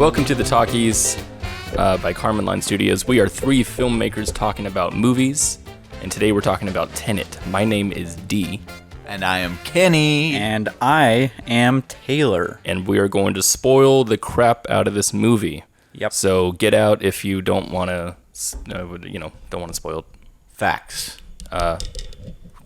Welcome to the Talkies by Karman Line Studios. We are three filmmakers talking about movies, and today we're talking about Tenet. My name is D. And I am Kenny. And I am Taylor. And we are going to spoil the crap out of this movie. Yep. So get out if you don't want to, don't want to spoil it. Facts.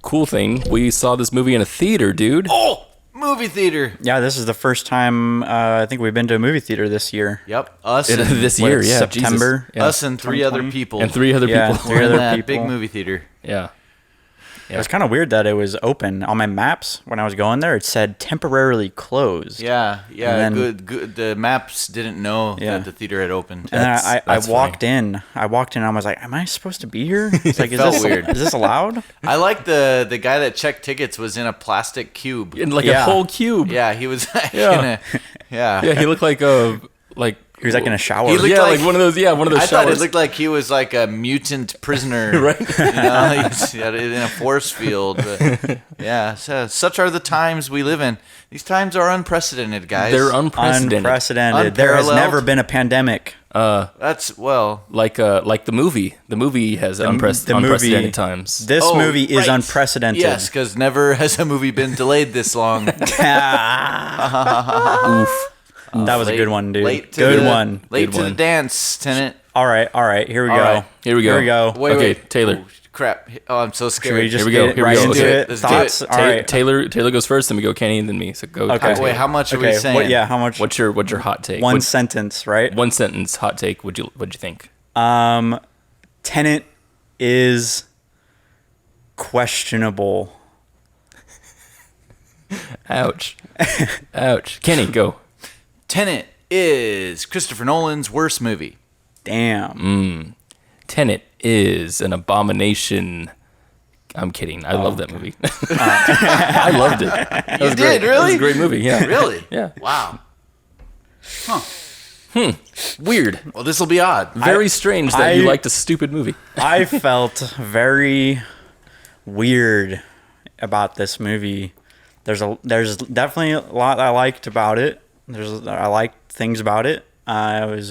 Cool thing, we saw this movie in a theater, dude. Oh! Movie theater. Yeah, this is the first time I think we've been to a movie theater this year. Yep. Us and, this year, yeah. September. Yeah. Us and three other people. And three other people. Three other that people. big movie theater. Yeah. It was kind of weird that it was open. On my maps, when I was going there, it said temporarily closed. Yeah. And then- Good. The maps didn't know that the theater had opened. And then I That's walked in. I walked in and I was like, am I supposed to be here? It's like, felt weird. Is this allowed? I like the guy that checked tickets was in a plastic cube. In like a Yeah. whole cube. Yeah, he was Yeah. yeah. Yeah, he looked like He was like in a shower. He looked yeah, like- like one of those. Yeah, one of those I showers. thought it looked like he was like a mutant prisoner, Right. You know, he's in a force field. But yeah, so such are the times we live in. These times are unprecedented, guys. They're unprecedented. There has Unparalleled. never been a pandemic. That's Like the movie. The movie has unprecedented times. This movie is right. unprecedented. Yes, because never has a movie been delayed this long. Oof. That was a good one, dude. Late to Good the, one. Late Good to one. the dance, Tenet. All right. Here we All go. right. Here we go. Wait. Taylor. Oh, crap. Oh, I'm so Should scared. we just Here we go. get Here we right go. into Okay. it? Let's do Thoughts? it. All right. Taylor goes first, then we go Kenny, and then me. So go. Okay. Wait, how much are we saying? How much? What's your hot take? One sentence, right? One sentence hot take. What'd you think? Tenet is questionable. Ouch. Ouch. Kenny, go. Tenet is Christopher Nolan's worst movie. Damn. Tenet is an abomination. I'm kidding. I love that movie. I loved it. That was great. did, really? It was a great movie. Yeah. Really? Yeah. Wow. Weird. Well, this will be odd. Very strange that you liked a stupid movie. I felt very weird about this movie. There's definitely a lot I liked about it. I liked things about it. I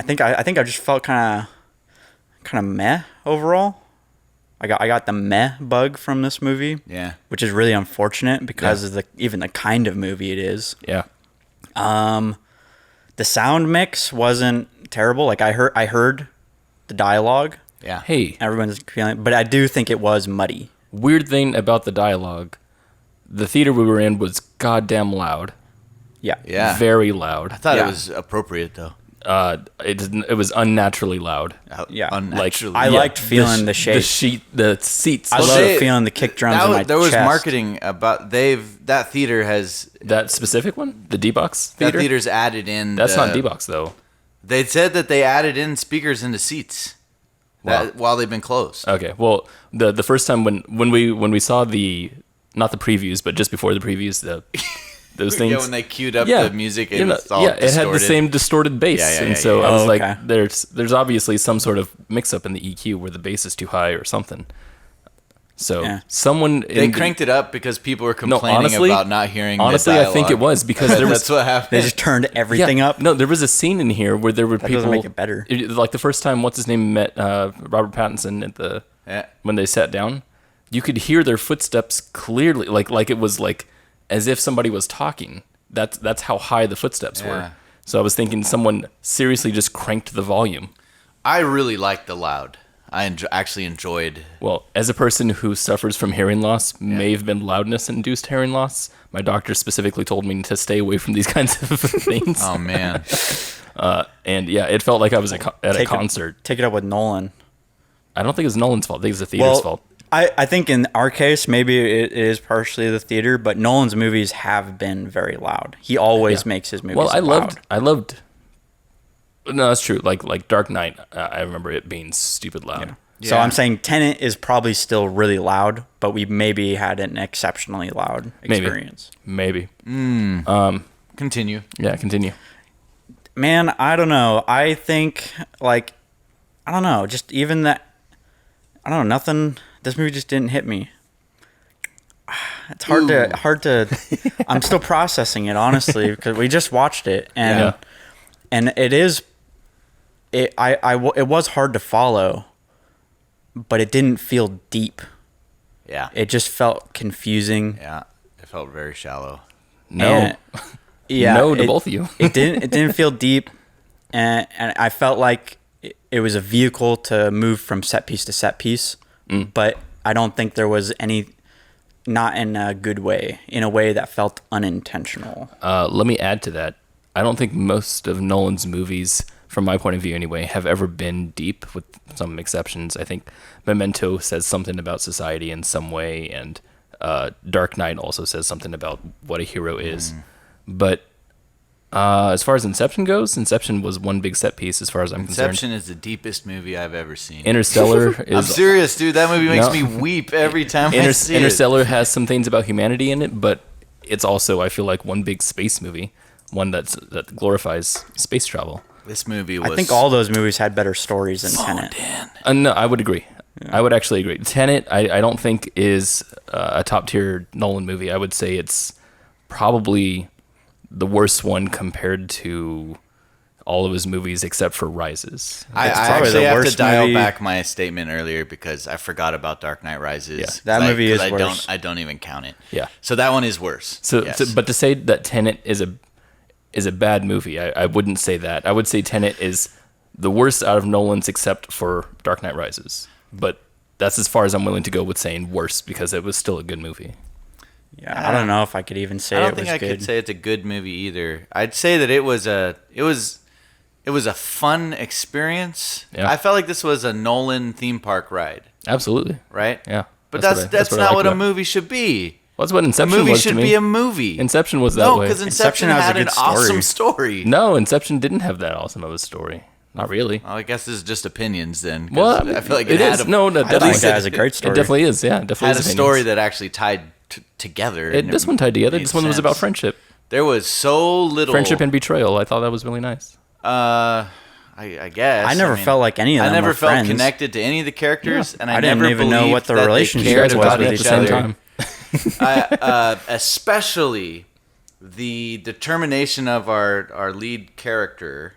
think I just felt kind of meh overall. I got the meh bug from this movie. Yeah. Which is really unfortunate because of even the kind of movie it is. Yeah. The sound mix wasn't terrible. Like I heard the dialogue. Yeah. Hey, Everyone's feeling, but I do think it was muddy. weird thing about the dialogue. The theater we were in was goddamn loud. Yeah. Yeah. Very loud. I thought Yeah. it was appropriate, though. It was unnaturally loud. Yeah. Unnaturally. I liked feeling the shape. The seats. I Well, love they- feeling the kick drums in my There was chest. marketing about that theater has That specific one, the D-Box theater. that theater's added in. That's not D-Box though. They said that they added in speakers into seats while they've been closed. Okay, well, the first time when we saw not the previews, but just before the previews, those things. Yeah, when they queued up the music, it was all it had the distorted. same distorted bass, Yeah, and so I Oh, was okay. like, there's obviously some sort of mix-up in the EQ where the bass is too high or something. So Yeah. someone They cranked it up because people were complaining honestly- about not hearing. Honestly, the I think it dialogue. was because there was That's what happened. They just turned everything up. No, there was a scene in here where there were people. doesn't make it better. Like the first time, what's his name met Robert Pattinson at the Yeah. when they sat down, you could hear their footsteps clearly, like it was like as if somebody was talking. That's how high the footsteps Yeah. were. So I was thinking someone seriously just cranked the volume. I really liked the loud. I actually enjoyed. Well, as a person who suffers from hearing loss, may have been loudness-induced hearing loss. My doctor specifically told me to stay away from these kinds of things. Oh man. And yeah, it felt like I was at a concert. Take it up with Nolan. I don't think it's Nolan's fault. I think it's the theater's fault. I think in our case, maybe it is partially the theater, but Nolan's movies have been very loud. He always makes his movies loud. I loved. No, that's true. Like Dark Knight, I remember it being stupid loud. So Yeah. I'm saying Tenet is probably still really loud, but we maybe had an exceptionally loud experience. Maybe. Continue. Yeah, continue. Man, I don't know. I think I don't know. Just even that. I don't know. Nothing. This movie just didn't hit me. It's hard to. I'm still processing it honestly because we just watched it and Yeah. and it was hard to follow, but it didn't feel deep. Yeah. It just felt confusing. Yeah. It felt very shallow. No. And, yeah. No to both of you. It didn't feel deep, and I felt like it was a vehicle to move from set piece to set piece, but I don't think there was any, not in a good way, in a way that felt unintentional. Let me add to that. I don't think most of Nolan's movies, from my point of view anyway, have ever been deep, with some exceptions. I think Memento says something about society in some way, and Dark Knight also says something about what a hero is. But as far as Inception goes, Inception was one big set piece as far as I'm concerned. Inception is the deepest movie I've ever seen. Interstellar is... I'm serious, dude. That movie makes me weep every time I see Interstellar has some things about humanity in it, but it's also, I feel like, one big space movie, one that glorifies space travel. This movie was... I think all those movies had better stories than Tenet. No, I would agree. Yeah. I would actually agree. Tenet, I don't think is a top-tier Nolan movie. I would say it's probably the worst one compared to all of his movies except for Rises. I actually have to dial back my statement earlier because I forgot about Dark Knight Rises. Yeah. That movie is worse. I don't even count it. Yeah. So that one is worse. But to say that Tenet is a bad movie, I wouldn't say that. I would say Tenet is the worst out of Nolan's except for Dark Knight Rises. But that's as far as I'm willing to go with saying worse because it was still a good movie. Yeah, I don't know if I could even say it was good. I don't think I could say it's a good movie either. I'd say that it was a fun experience. Yeah. I felt like this was a Nolan theme park ride. Absolutely. Right? Yeah. But that's not what a movie should be. Well, that's what Inception was. A movie should be a movie. Inception was that way. No, because Inception had an awesome story. No, Inception didn't have that awesome of a story. Not really. Well, I guess this is just opinions then. Well, I feel like it is. At least it has a great story. It definitely is. Yeah, definitely had a story that actually tied together. This one tied together. This one was about friendship. There was so little friendship and betrayal. I thought that was really nice. I guess. I never felt like any of them. I never were felt friends. connected to any of the characters, and I didn't even know what the relationship was with each other. Especially the determination of our lead character,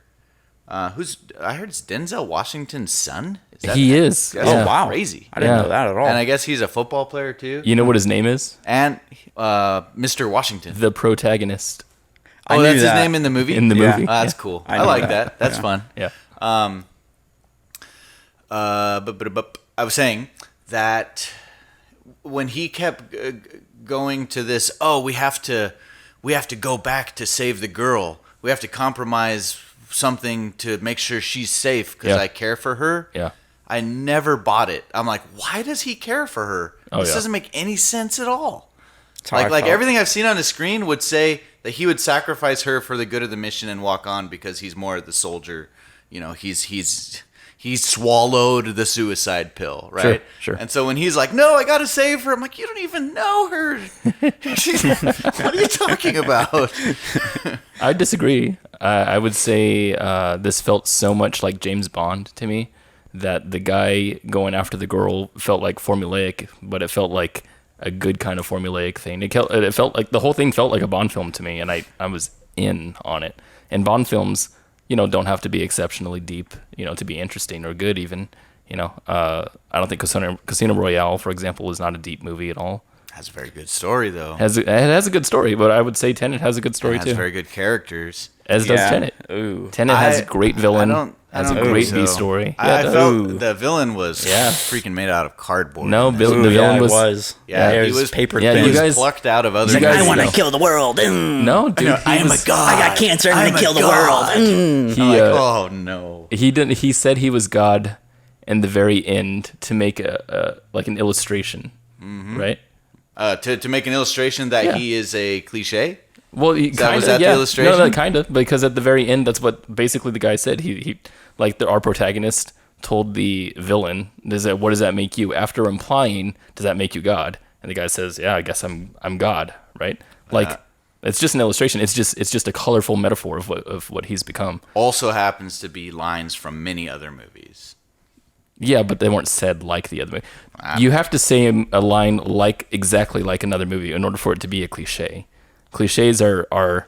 who's I heard it's Denzel Washington's son. He is. That's wow, crazy! I didn't know that at all. And I guess he's a football player too. You know what his name is? And Mr. Washington, the protagonist. Oh, that's his name in the movie. In the movie, that's cool. I like that. That's fun. Yeah. But I was saying that when he kept going to this, we have to go back to save the girl. We have to compromise something to make sure she's safe because I care for her. Yeah. I never bought it. I'm like, why does he care for her? This doesn't make any sense at all. Like everything I've seen on the screen would say that he would sacrifice her for the good of the mission and walk on because he's more the soldier. You know, he's swallowed the suicide pill, right? Sure. And so when he's like, "No, I gotta save her," I'm like, "You don't even know her. What are you talking about?" I disagree. I would say this felt so much like James Bond to me that the guy going after the girl felt like formulaic, but it felt like a good kind of formulaic thing. It felt like the whole thing felt like a Bond film to me, and I was in on it. And Bond films, don't have to be exceptionally deep, to be interesting or good even. I don't think Casino Royale, for example, is not a deep movie at all. Has a very good story, though. It has a good story, but I would say Tenet has a good story, too. It has very good characters. As does Tenet. Ooh. Tenet has a great villain. Has a great B story. I felt the villain was freaking made out of cardboard. No, the villain was. Yeah, he was paper thin. He was plucked out of other. I want to kill the world. No, dude, I am a god. I got cancer. I'm gonna kill the world. Oh no. He didn't. He said he was God in the very end to make like an illustration, right? To make an illustration that he is a cliche. Well, was that the illustration? No, kind of, because at the very end, that's what basically the guy said. He our protagonist told the villain, "What does that make you?" After implying, "Does that make you God?" And the guy says, "Yeah, I guess I'm God," right? It's just an illustration. It's just a colorful metaphor of what he's become. Also happens to be lines from many other movies. Yeah, but they weren't said like the other movie. You have to say a line exactly like another movie in order for it to be a cliche. Cliches are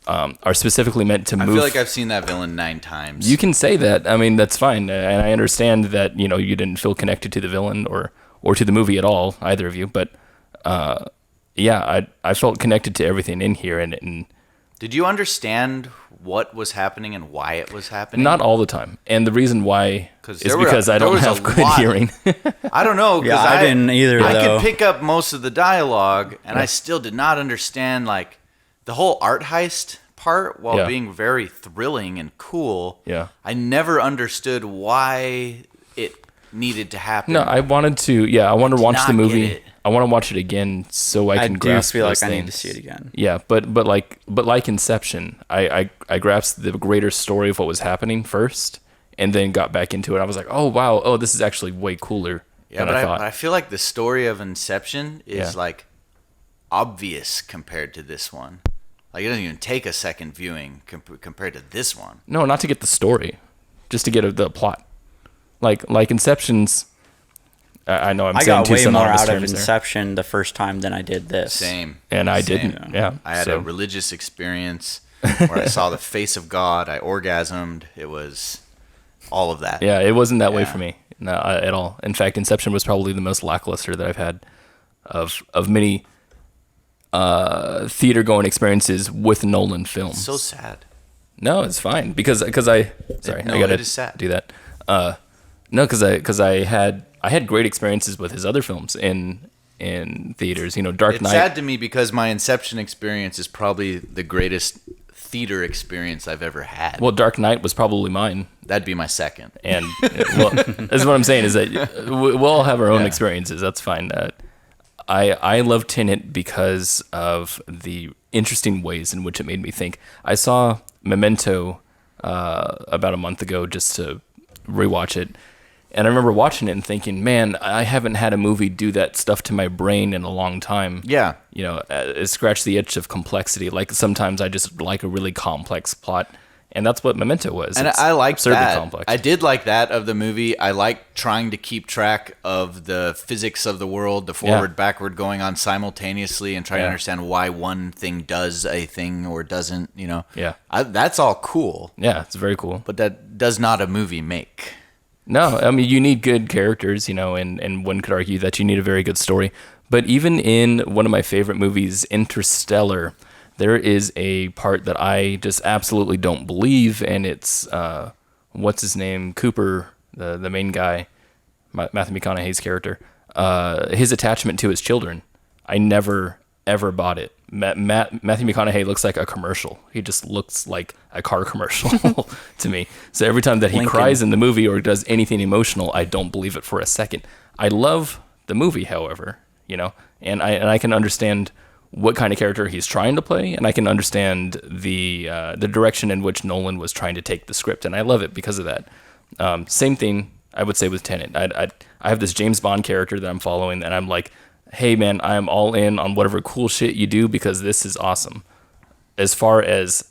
are specifically meant to move. I feel like I've seen that villain 9 times. You can say that. I mean, that's fine, and I understand that you didn't feel connected to the villain or to the movie at all, either of you. But yeah, I felt connected to everything in here, and did you understand what was happening and why it was happening? Not all the time, and the reason why is because I don't have good hearing. I don't know. Yeah, I didn't either. I could pick up most of the dialogue, and I still did not understand like the whole art heist part, while being very thrilling and cool. Yeah, I never understood why it needed to happen. No, I wanted to. Yeah, I want to watch the movie. I want to watch it again so I can grasp feel those like things. I need to see it again. Yeah, but like Inception, I grasped the greater story of what was happening first, and then got back into it. I was like, oh wow, oh this is actually way cooler than I thought. But I feel like the story of Inception is like obvious compared to this one. Like it doesn't even take a second viewing compared to this one. No, not to get the story, just to get the plot. Like Inception's. I know I got way more out of Inception the first time than I did this. Same. And I didn't. Yeah. I had a religious experience where I saw the face of God. I orgasmed. It was all of that. Yeah, it wasn't that way for me. No, at all. In fact, Inception was probably the most lackluster that I've had of many theater going experiences with Nolan films. So sad. No, it's fine because I gotta do that. No, because I had great experiences with his other films in theaters. Dark Knight. It's sad to me because my Inception experience is probably the greatest theater experience I've ever had. Well, Dark Knight was probably mine. That'd be my second. And well, that's what I'm saying is that we'll all have our own experiences. That's fine. I love Tenet because of the interesting ways in which it made me think. I saw Memento about a month ago just to rewatch it. And I remember watching it and thinking, man, I haven't had a movie do that stuff to my brain in a long time. Yeah. It scratched the itch of complexity. Like sometimes I just like a really complex plot. And that's what Memento was. And I liked that. Complex. I did like that of the movie. I like trying to keep track of the physics of the world, the forward, backward going on simultaneously, and trying to understand why one thing does a thing or doesn't, Yeah. That's all cool. Yeah, it's very cool. But that does not a movie make. No, I mean, you need good characters, and one could argue that you need a very good story. But even in one of my favorite movies, Interstellar, there is a part that I just absolutely don't believe, and it's, what's his name? Cooper, the main guy, Matthew McConaughey's character, his attachment to his children. I never, ever bought it. Matthew McConaughey looks like a commercial. He just looks like a car commercial to me. So every time that he cries in the movie or does anything emotional, I don't believe it for a second. I love the movie, however, and I can understand what kind of character he's trying to play, and I can understand the direction in which Nolan was trying to take the script, and I love it because of that. Same thing I would say with Tenet. I have this James Bond character that I'm following, and I'm like, hey man, I am all in on whatever cool shit you do because this is awesome. As far as,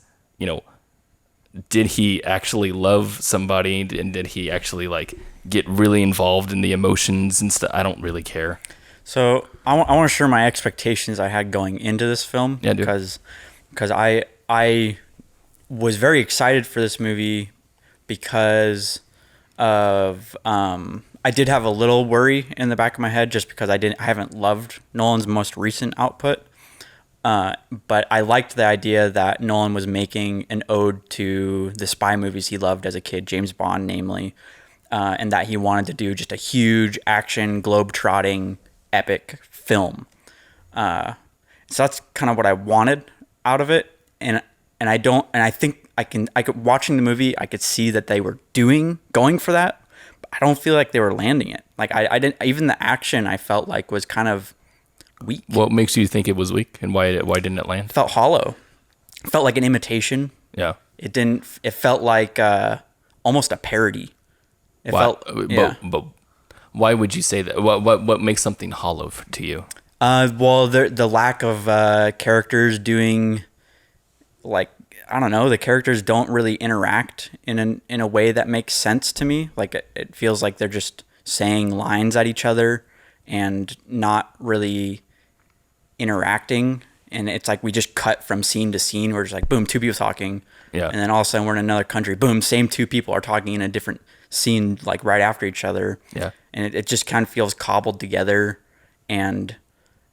did he actually love somebody and did he actually get really involved in the emotions and stuff? I don't really care. So I want to share my expectations I had going into this film because I was very excited for this movie because of I did have a little worry in the back of my head just because I haven't loved Nolan's most recent output. But I liked the idea that Nolan was making an ode to the spy movies he loved as a kid, James Bond, namely, and that he wanted to do just a huge action, globe-trotting, epic film. So that's kind of what I wanted out of it, and I think watching the movie, I could see that they were going for that. But I don't feel like they were landing it. Like I didn't, even the action I felt like was kind of weak. What makes you think it was weak, and why didn't it land? It felt hollow. It felt like an imitation. Yeah. It didn't. It felt like almost a parody. But why would you say that? What makes something hollow to you? Well, the lack of characters doing, I don't know. The characters don't really interact in a way that makes sense to me. Like it feels like they're just saying lines at each other and not really interacting and it's like we just cut from scene to scene. We're just like, boom, two people talking. Yeah. And then all of a sudden we're in another country. Boom, same two people are talking in a different scene, like right after each other. Yeah. And it just kind of feels cobbled together, and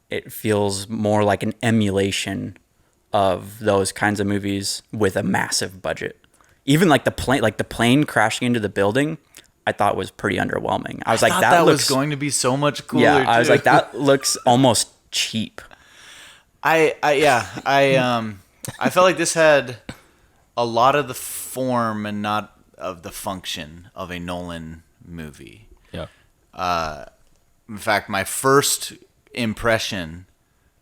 it feels more like an emulation of those kinds of movies with a massive budget. Even like the plane crashing into the building, I thought was pretty underwhelming. I was like, that looks was going to be so much cooler. Yeah, I was like, that looks almost cheap. I felt like this had a lot of the form and not of the function of a Nolan movie. Yeah. In fact, my first impression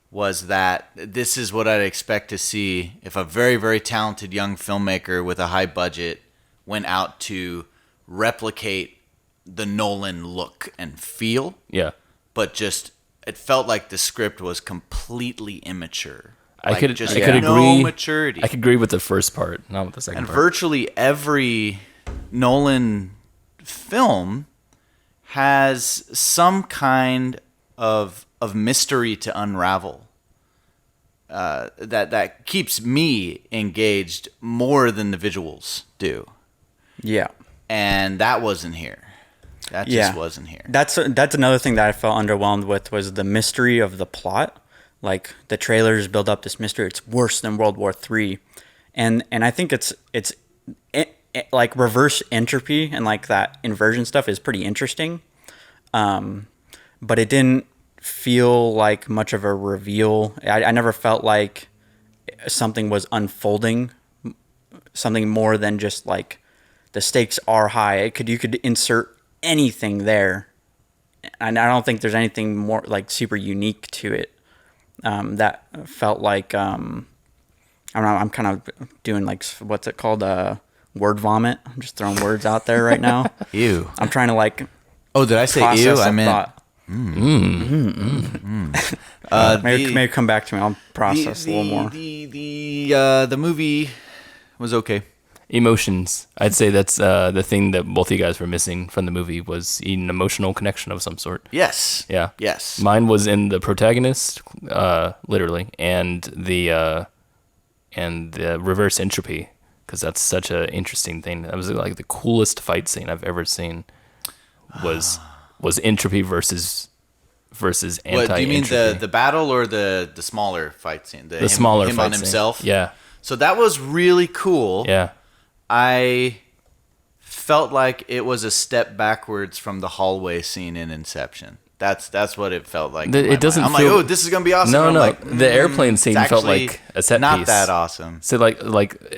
was that this is what I'd expect to see if a very, very talented young filmmaker with a high budget went out to replicate the Nolan look and feel. Yeah. But just, it felt like the script was completely immature. I could no agree. maturity. I could agree with the first part, not with the second And part. virtually every Nolan film has some kind of mystery to unravel that keeps me engaged more than the visuals do. Yeah. And that wasn't here. That just wasn't here. That's another thing that I felt underwhelmed with was the mystery of the plot. Like the trailers build up this mystery. It's worse than World War III, and I think it's like reverse entropy and like that inversion stuff is pretty interesting, but it didn't feel like much of a reveal. I never felt like something was unfolding, something more than just like the stakes are high. You could insert anything there, and I don't think there's anything more like super unique to it. That felt like I don't know. I'm kind of doing like what's it called? Word vomit. I'm just throwing words out there right now. Ew. I'm trying to like. Oh, did I say ew? I meant. Maybe come back to me. I'll process a little more. The movie was okay. Emotions. I'd say that's the thing that both of you guys were missing from the movie was an emotional connection of some sort. Yes. Yeah. Yes. Mine was in the protagonist, literally, and the reverse entropy, because that's such an interesting thing. That was like the coolest fight scene I've ever seen. Was entropy versus anti-entropy. What do you mean the battle or the smaller fight scene? The smaller him fight on scene. himself. Yeah. So that was really cool. Yeah. I felt like it was a step backwards from the hallway scene in Inception. That's what it felt like. It doesn't. I'm feel, like, oh, this is gonna be awesome. No, I'm no. like, the airplane scene felt like a set not piece. Not that awesome. So like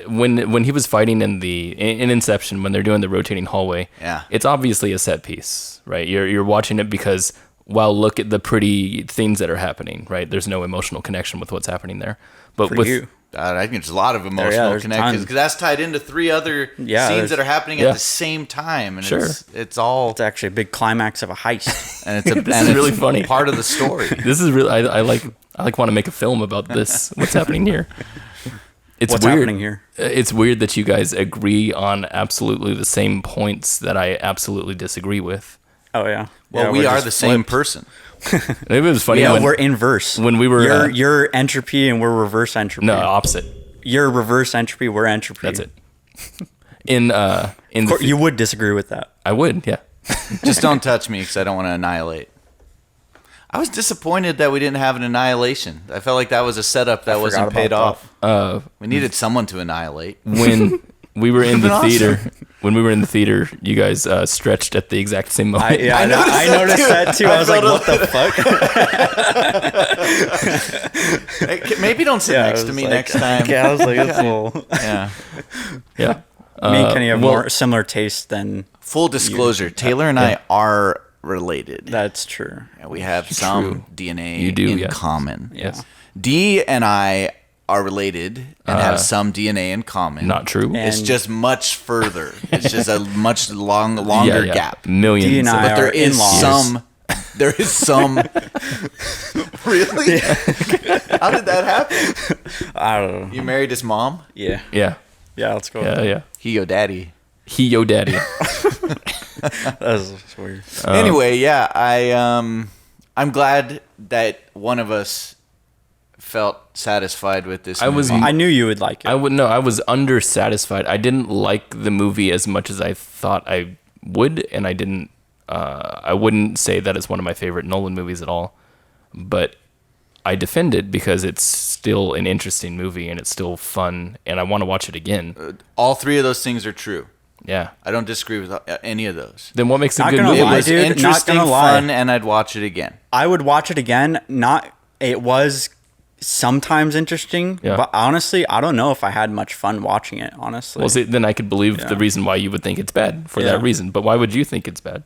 when he was fighting in Inception, when they're doing the rotating hallway, yeah, it's obviously a set piece, right? You're watching it because, well, look at the pretty things that are happening, right? There's no emotional connection with what's happening there. But For with you. I think there's a lot of emotional connections because that's tied into three other scenes that are happening at the same time, and it's actually a big climax of a heist, and it's this is really funny part of the story. This is really I want to make a film about this. What's happening here? What's weird. Happening here? It's weird that you guys agree on absolutely the same points that I absolutely disagree with. Oh yeah. Well, we are the same person. It was funny. Yeah, we're inverse. When we were you're entropy and we're reverse entropy. No, opposite. You're reverse entropy. We're entropy. That's it. You would disagree with that. I would. Yeah. Just don't touch me because I don't want to annihilate. I was disappointed that we didn't have an annihilation. I felt like that was a setup that wasn't paid off. We needed someone to annihilate. When we were in the theater. When we were in the theater, you guys stretched at the exact same moment. I noticed that too. I was like, what the fuck? Maybe don't sit next to me next time. Yeah, I was like, that's a little... Yeah. Yeah. Me and Kenny have more similar tastes than... Full disclosure, Taylor and I are related. That's true. Yeah, we have some DNA in common. Yes. D and I are related and have some DNA in common. Not true. It's just much further. It's just a much longer gap. Millions. D and I but there are is in-laws. there is some. Really? How did that happen? I don't know. You married his mom? Yeah. Yeah. Yeah, let's go. Yeah. He your daddy. He yo daddy. That was weird. Anyway, yeah, I'm glad that one of us felt satisfied with this I movie. I knew you would like it. I was undersatisfied. I didn't like the movie as much as I thought I would, and I wouldn't say that it's one of my favorite Nolan movies at all, but I defend it because it's still an interesting movie and it's still fun, and I want to watch it again. All three of those things are true. Yeah. I don't disagree with any of those. Then what makes a Not good gonna movie? It lie, was dude, not interesting, gonna lie. fun, and I'd watch it again. I would watch it again. It was sometimes interesting, Yeah. but honestly, I don't know if I had much fun watching it, honestly. Well, see, then I could believe the reason why you would think it's bad for that reason. But why would you think it's bad?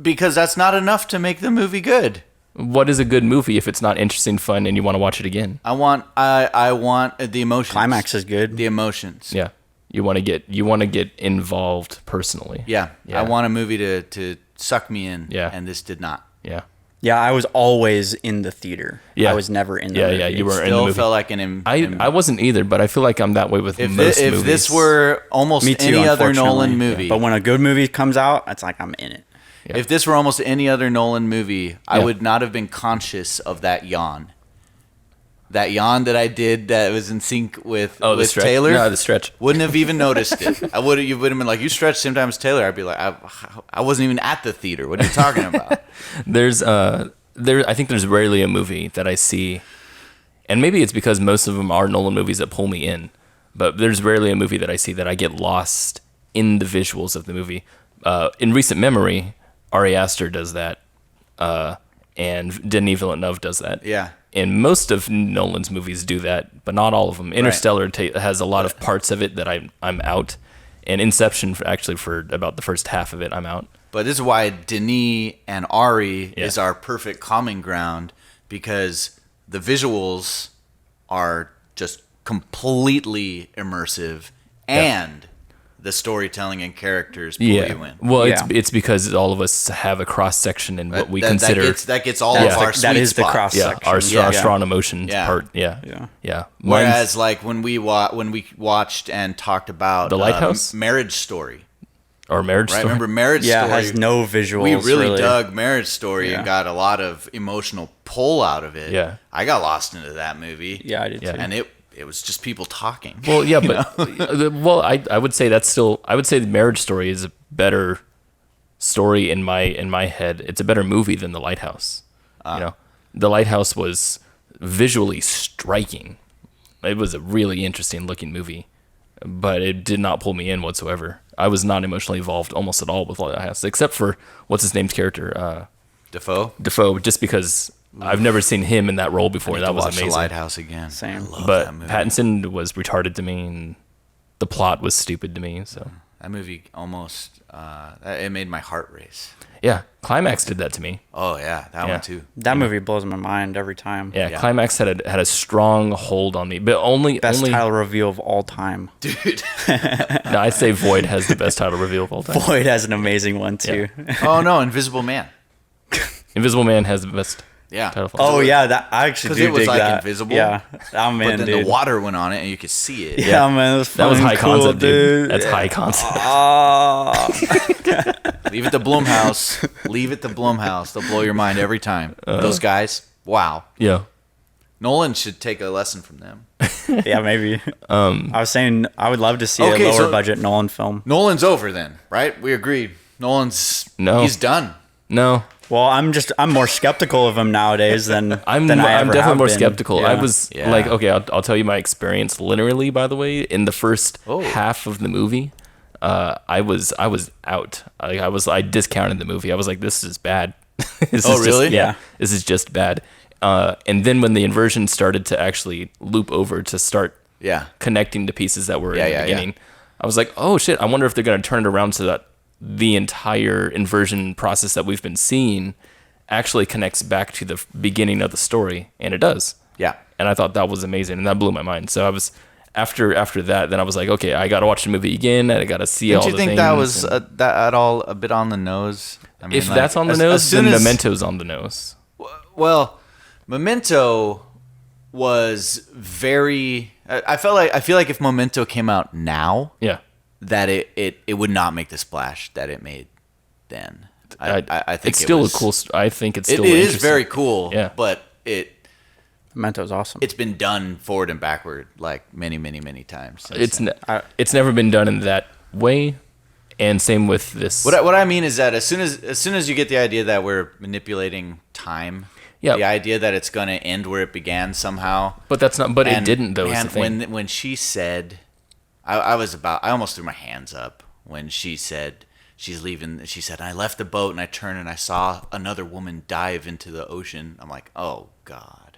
Because that's not enough to make the movie good. What is a good movie if it's not interesting, fun, and you want to watch it again? I want the emotions. Climax is good. The emotions. Yeah. You want to get involved personally. Yeah. I want a movie to suck me in. Yeah. And this did not. Yeah. Yeah, I was always in the theater. Yeah. I was never in the Yeah, movie. yeah, you were in the Still movie. felt like I wasn't either, but I feel like I'm that way with if most if movies. this were almost Me too, any other unfortunately. Nolan movie. But when a good movie comes out, it's like I'm in it. Yeah. If this were almost any other Nolan movie, I Yeah. would not have been conscious of that yawn. That yawn that I did that was in sync with, the with stretch? Taylor. No, the stretch. Wouldn't have even noticed it. You would have been like, you stretched same time as Taylor. I'd be like, I wasn't even at the theater. What are you talking about? I think there's rarely a movie that I see, and maybe it's because most of them are Nolan movies that pull me in, but there's rarely a movie that I see that I get lost in the visuals of the movie. In recent memory, Ari Aster does that, and Denis Villeneuve does that. Yeah. And most of Nolan's movies do that, but not all of them. Interstellar has a lot of parts of it that I'm out, and Inception for about the first half of it I'm out. But this is why Denis and Ari is our perfect calming ground, because the visuals are just completely immersive, and the storytelling and characters pull you in. Well, Yeah. it's because all of us have a cross section in what we consider. That gets all of our sweet That is the spots. cross Yeah, section. our strong emotions Yeah. part. Yeah. Whereas, like when we watched and talked about The Lighthouse? Marriage Story, Or Marriage right? Story. Remember Marriage Yeah, it Story? has no visuals. We really dug Marriage Story Yeah. and got a lot of emotional pull out of it. Yeah. I got lost into that movie. Yeah, I did Yeah. too. And it was just people talking. Well, yeah, but I would say the Marriage Story is a better story in my head. It's a better movie than The Lighthouse. The Lighthouse was visually striking. It was a really interesting looking movie, but it did not pull me in whatsoever. I was not emotionally involved almost at all with Lighthouse, except for what's his name's character, Defoe, just because I've never seen him in that role before. That was watch amazing. The Lighthouse again. Same. I love But that movie. Pattinson was retarded to me, and the plot was stupid to me. So That movie almost it made my heart race. yeah, Climax did that to me. Oh yeah, that Yeah. one too. That movie blows my mind every time. Yeah, Climax had a strong hold on me, but Best only. title reveal of all time. Dude. No, I'd say Void has the best title reveal of all time. Void has an amazing one too. Oh no, Invisible Man. Invisible Man has the best Yeah. title. Oh yeah, that I actually 'Cause do it was, dig like, that. invisible, Yeah, I'm But in, then dude. the water went on it and you could see it. Yeah, man, it was that was fucking high cool, concept, dude. That's high concept. Oh, Leave it to Blumhouse. Leave it to Blumhouse. They'll blow your mind every time. Those guys, wow. Yeah. Nolan should take a lesson from them. yeah, maybe. I was saying I would love to see Okay, a lower so- budget Nolan film. Nolan's over then, right? We agree. No. He's done. No, Well, I'm more skeptical of him nowadays than I'm than I ever definitely have more been. skeptical. Yeah. I was Yeah. like, okay, I'll tell you my experience literally. By the way, in the first Oh. half of the movie, I was out. I discounted the movie. I was like, this is bad. This Oh, is just- really? yeah, this is just bad. And then when the inversion started to actually loop over to start Yeah. connecting to pieces that were in the Yeah. beginning, I was like, oh shit, I wonder if they're going to turn it around so that the entire inversion process that we've been seeing actually connects back to the beginning of the story, and it does. Yeah. And I thought that was amazing, and that blew my mind. So I was after that, then I was like, okay, I got to watch the movie again, and I got to see all Don't the you things. think that was and that at all a bit on the nose? I mean, if like, that's on the as nose, soon then as- Memento's on the nose. Well, Memento was very. I feel like if Memento came out now, Yeah. that it would not make the splash that it made then. I think it's still was, a cool. I think it's It still. is interesting. very cool. Yeah. But it Memento's awesome. It's been done forward and backward like many, many, many times. It's never been done in that way, and same with this. What I mean is that as soon as you get the idea that we're manipulating time, the idea that it's going to end where it began somehow. But that's not. But it didn't though. Man, is the thing. when she said, I almost threw my hands up when she said she's leaving. She said, I left the boat and I turned and I saw another woman dive into the ocean. I'm like, oh God.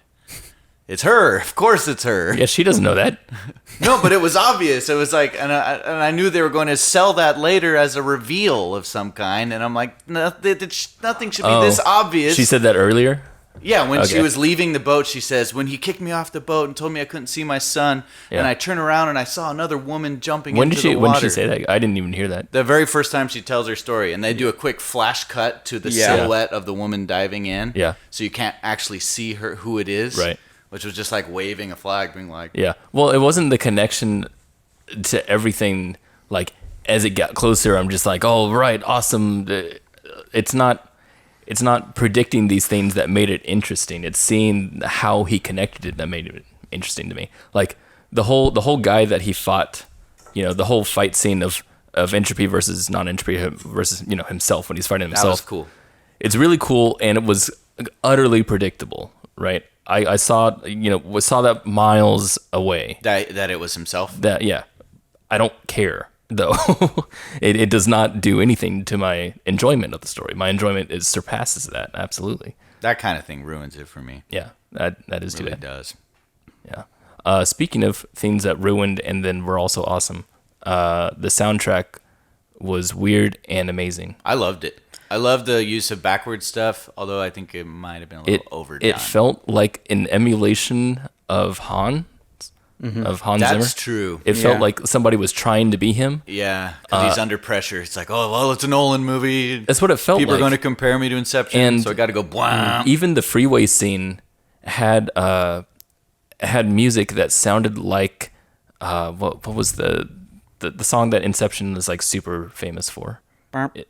It's her. Of course it's her. Yeah, she doesn't know that. No, but it was obvious. It was like, and I knew they were going to sell that later as a reveal of some kind. And I'm like, nothing should be this obvious. She said that earlier? Yeah, when she was leaving the boat, she says, when he kicked me off the boat and told me I couldn't see my son, and I turned around and I saw another woman jumping into the water. When did she say that? I didn't even hear that. The very first time she tells her story, and they do a quick flash cut to the silhouette of the woman diving in. Yeah. So you can't actually see who it is. Right. Which was just like waving a flag, being like... Yeah. Well, it wasn't the connection to everything. Like, as it got closer, I'm just like, oh, right, awesome. It's not predicting these things that made it interesting. It's seeing how he connected it that made it interesting to me. Like, the whole guy that he fought, the whole fight scene of entropy versus non-entropy versus, himself when he's fighting himself. That was cool. It's really cool, and it was utterly predictable, right? I saw that miles away. That it was himself? I don't care, though. It does not do anything to my enjoyment of the story. My enjoyment surpasses that, absolutely. That kind of thing ruins it for me. Yeah, that is too bad. It does. Yeah. Speaking of things that ruined and then were also awesome, the soundtrack was weird and amazing. I loved it. I love the use of backward stuff, although I think it might have been a little overdone. It felt like an emulation of Hans Zimmer. That's true. It felt like somebody was trying to be him. Yeah, because he's under pressure. It's like, oh, well, it's a Nolan movie. That's what it felt like. People are going to compare me to Inception, so I got to go blam. Even the freeway scene had music that sounded like what was the song that Inception is like super famous for? It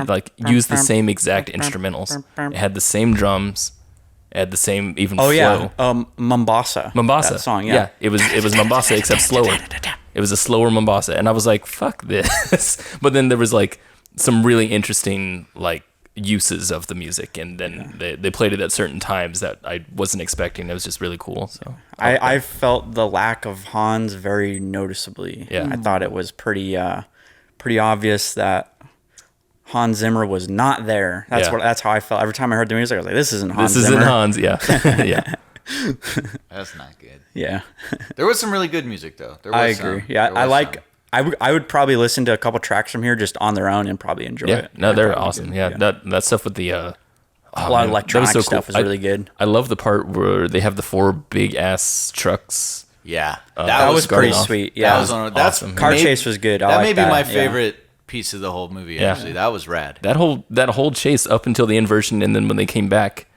like used the same exact instrumentals. It had the same drums. It had the same even flow. Mombasa. Mombasa. That song, yeah. It was Mombasa except slower. It was a slower Mombasa, and I was like, "Fuck this!" But then there was like some really interesting like uses of the music, and then they played it at certain times that I wasn't expecting. It was just really cool. So I felt the lack of Hans very noticeably. Yeah. I thought it was pretty obvious that Hans Zimmer was not there. That's how I felt every time I heard the music. I was like, "This isn't Hans Zimmer." This isn't Hans. Yeah, yeah. That's not good. Yeah. There was some really good music though. I agree. I would probably listen to a couple tracks from here just on their own and probably enjoy it. No, they're awesome. Yeah, that stuff with the a lot of electronic stuff was really good. I love the part where they have the 4 big ass trucks. Yeah, that was pretty sweet. Yeah, that's awesome. Car chase was good. That may be my favorite piece of the whole movie. Actually, that was rad. That whole chase up until the inversion, and then when they came back,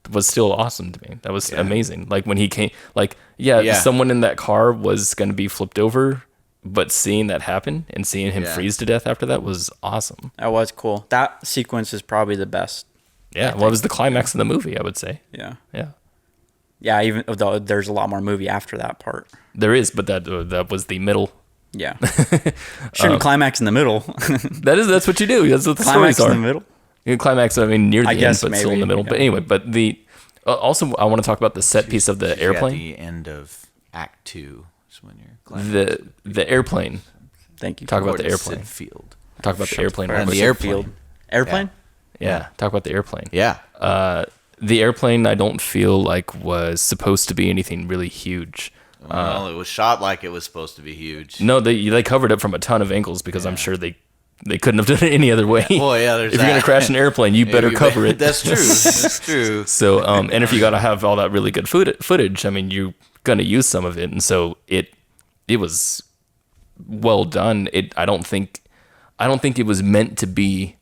was still awesome to me. That was amazing. Like when he came, someone in that car was going to be flipped over, but seeing that happen and seeing him freeze to death after that was awesome. That was cool. That sequence is probably the best. Yeah, well, it was the climax of the movie, I would say. Yeah. Even though there's a lot more movie after that part. There is, but that was the middle. Yeah. Shouldn't climax in the middle. That's what you do. That's what the climax stories are. in the middle. You can climax, near the end, but maybe, still in the middle. Yeah. But anyway, but also I want to talk about the set piece of the airplane. At the end of Act 2 is when you're the airplane. Thank you. Talk about the airplane. Field. Talk about the airplane. And the airplane. Airplane? Yeah. Talk about the airplane. Yeah. The airplane I don't feel like was supposed to be anything really huge. Well, it was shot like it was supposed to be huge. No, they covered it from a ton of angles because I'm sure they couldn't have done it any other way. Oh yeah, there's if you're gonna crash an airplane, you better cover it. That's true. That's true. So, and if you gotta have all that really good footage, I mean, you're gonna use some of it, and so it was well done. I don't think it was meant to be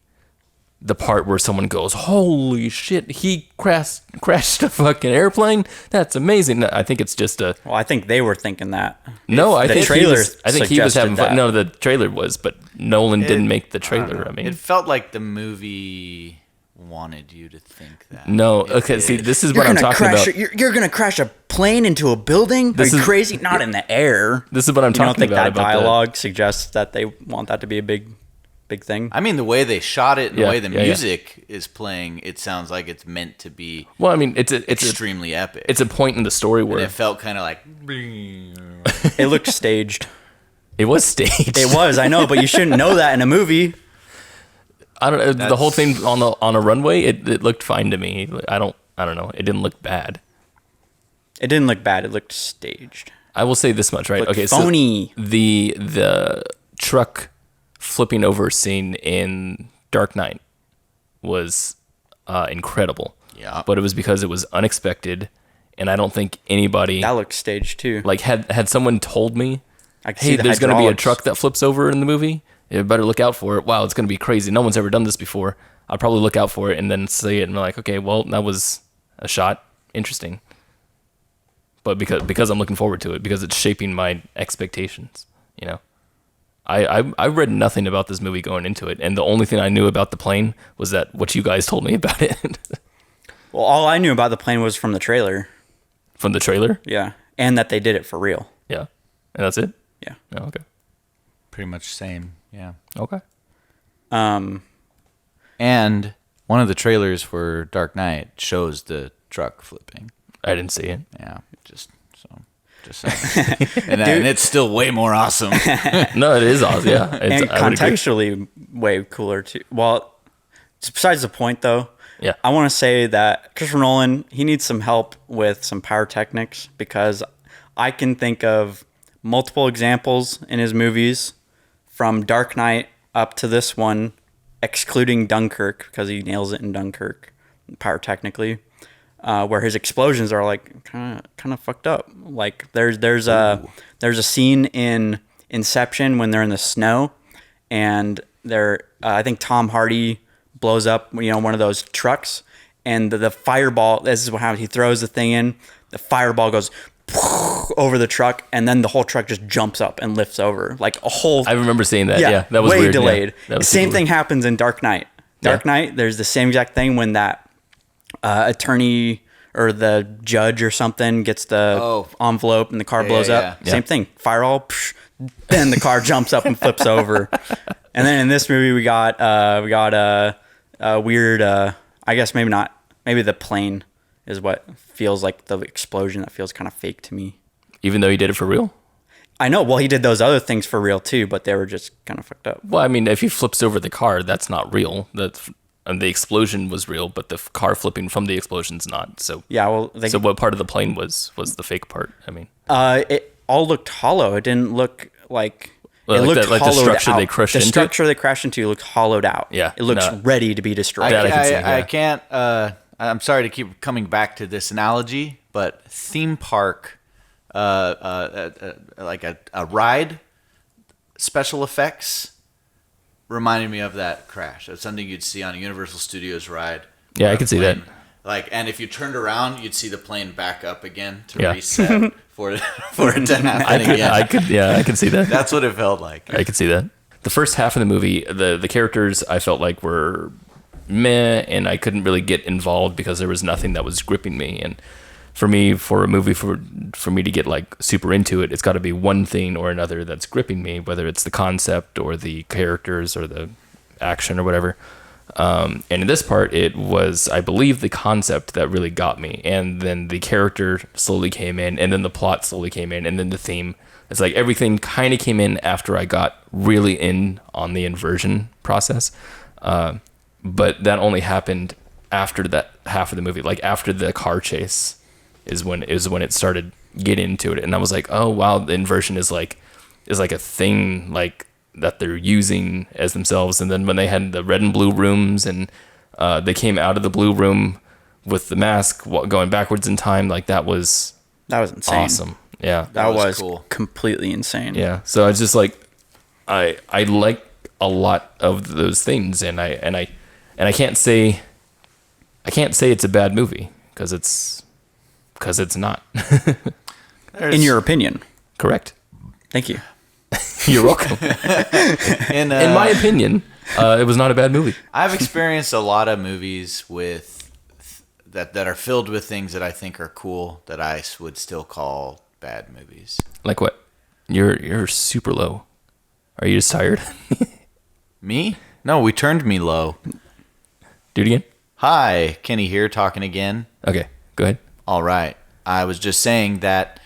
the part where someone goes, "Holy shit, he crashed a fucking airplane! That's amazing." I think it's just a. Well, I think they were thinking that. No, I think he was having fun. that. No, the trailer was, but Nolan didn't make the trailer. I mean, it felt like the movie wanted you to think that. No, okay. See, this is what I'm talking about. You're gonna crash a plane into a building? Are you crazy? Not in the air. This is what I'm talking about. You don't think that dialogue suggests that they want that to be a big thing? I mean, the way they shot it and the way the music is playing, it sounds like it's meant to be. Well, I mean, it's extremely epic. It's a point in the story where it felt kind of like. It looked staged. It was staged. It was, I know, but you shouldn't know that in a movie. I don't know. The whole thing on a runway, it looked fine to me. I don't know. It didn't look bad. It didn't look bad. It looked staged. I will say this much, right? Okay, phony. So the truck flipping over scene in Dark Knight was incredible. Yeah. But it was because it was unexpected, and I don't think anybody that looked staged too. Like had someone told me, hey, there's going to be a truck that flips over in the movie. You better look out for it. Wow, it's going to be crazy. No one's ever done this before. I'll probably look out for it and then see it and be like, okay, well, that was a shot. Interesting. But because I'm looking forward to it, because it's shaping my expectations, you know. I read nothing about this movie going into it, and the only thing I knew about the plane was that what you guys told me about it. Well, all I knew about the plane was from the trailer. From the trailer? Yeah, and that they did it for real. Yeah, and that's it? Yeah. Oh, okay. Pretty much same. Yeah. Okay. And one of the trailers for Dark Knight shows the truck flipping. I didn't see it. Yeah, just saying. and it's still way more awesome. No, it is awesome. Yeah, and contextually way cooler too. Well, besides the point though. Yeah. I want to say that Christopher Nolan, he needs some help with some pyrotechnics, because I can think of multiple examples in his movies from Dark Knight up to this one, excluding Dunkirk, because he nails it in Dunkirk pyrotechnically, where his explosions are like kind of fucked up. Like there's a scene in Inception when they're in the snow, and I think Tom Hardy blows up one of those trucks, and the fireball. This is what happens. He throws the thing in, the fireball goes over the truck, and then the whole truck just jumps up and lifts over like a whole. I remember seeing that. Yeah, that was way weird. Delayed. Yeah, the same thing happens in Dark Knight. Dark Knight, there's the same exact thing when that attorney or the judge or something gets the envelope and the car blows up. Same thing. Fireball, then the car jumps up and flips over. And then in this movie we got a weird. I guess maybe not. Maybe the plane is what feels like the explosion that feels kind of fake to me. Even though he did it for real? I know. Well, he did those other things for real too, but they were just kind of fucked up. Well, I mean, if he flips over the car, that's not real. And the explosion was real, but the car flipping from the explosion's not. So yeah, well, so what part of the plane was the fake part? I mean, it all looked hollow. It didn't look like. Well, it looked like the structure out. they crashed into. The structure they crashed into looked hollowed out. Yeah, it looks ready to be destroyed. I can't. I'm sorry to keep coming back to this analogy, but theme park, like a ride, special effects, reminded me of that crash. It's something you'd see on a Universal Studios ride. Yeah, I can see that. Like, and if you turned around, you'd see the plane back up again to reset for it to happen again. I could see that. That's what it felt like. I could see that. The first half of the movie, the characters I felt like were meh, and I couldn't really get involved because there was nothing that was gripping me. And for me, for a movie, for me to get like super into it, it's got to be one thing or another that's gripping me, whether it's the concept or the characters or the action or whatever. And in this part, it was, I believe, the concept that really got me, and then the character slowly came in, and then the plot slowly came in, and then the theme. It's like everything kind of came in after I got really in on the inversion process. But that only happened after that half of the movie, like after the car chase is when it started getting into it. And I was like, oh wow, the inversion is like a thing like that they're using as themselves. And then when they had the red and blue rooms and they came out of the blue room with the mask going backwards in time, like that was insane. Awesome. Yeah. That was cool. Completely insane. Yeah. So I was just like, I like a lot of those things, and I can't say it's a bad movie because it's not. In your opinion. Correct. Thank you. You're welcome. In my opinion, it was not a bad movie. I've experienced a lot of movies with that are filled with things that I think are cool that I would still call bad movies. Like what? You're super low. Are you just tired? Me? No, we turned me low. Do it again. Hi, Kenny here talking again. Okay, go ahead. All right. I was just saying that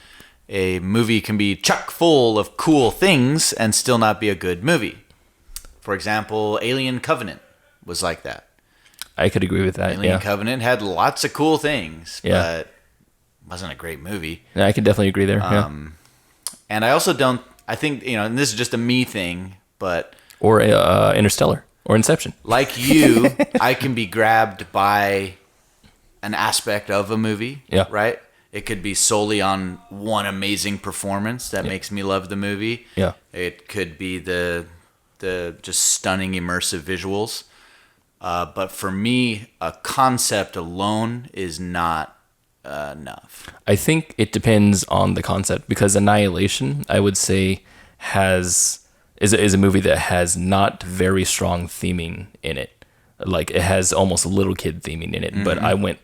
a movie can be chock full of cool things and still not be a good movie. For example, Alien Covenant was like that. I could agree with that. Alien Covenant had lots of cool things, but wasn't a great movie. Yeah, I can definitely agree there. And I also don't, I think, and this is just a me thing, but... Or Interstellar or Inception. Like you, I can be grabbed by an aspect of a movie, right? It could be solely on one amazing performance that makes me love the movie. Yeah. It could be the just stunning immersive visuals. But for me, a concept alone is not enough. I think it depends on the concept, because Annihilation, I would say, is a movie that has not very strong theming in it. Like, it has almost little kid theming in it, but I went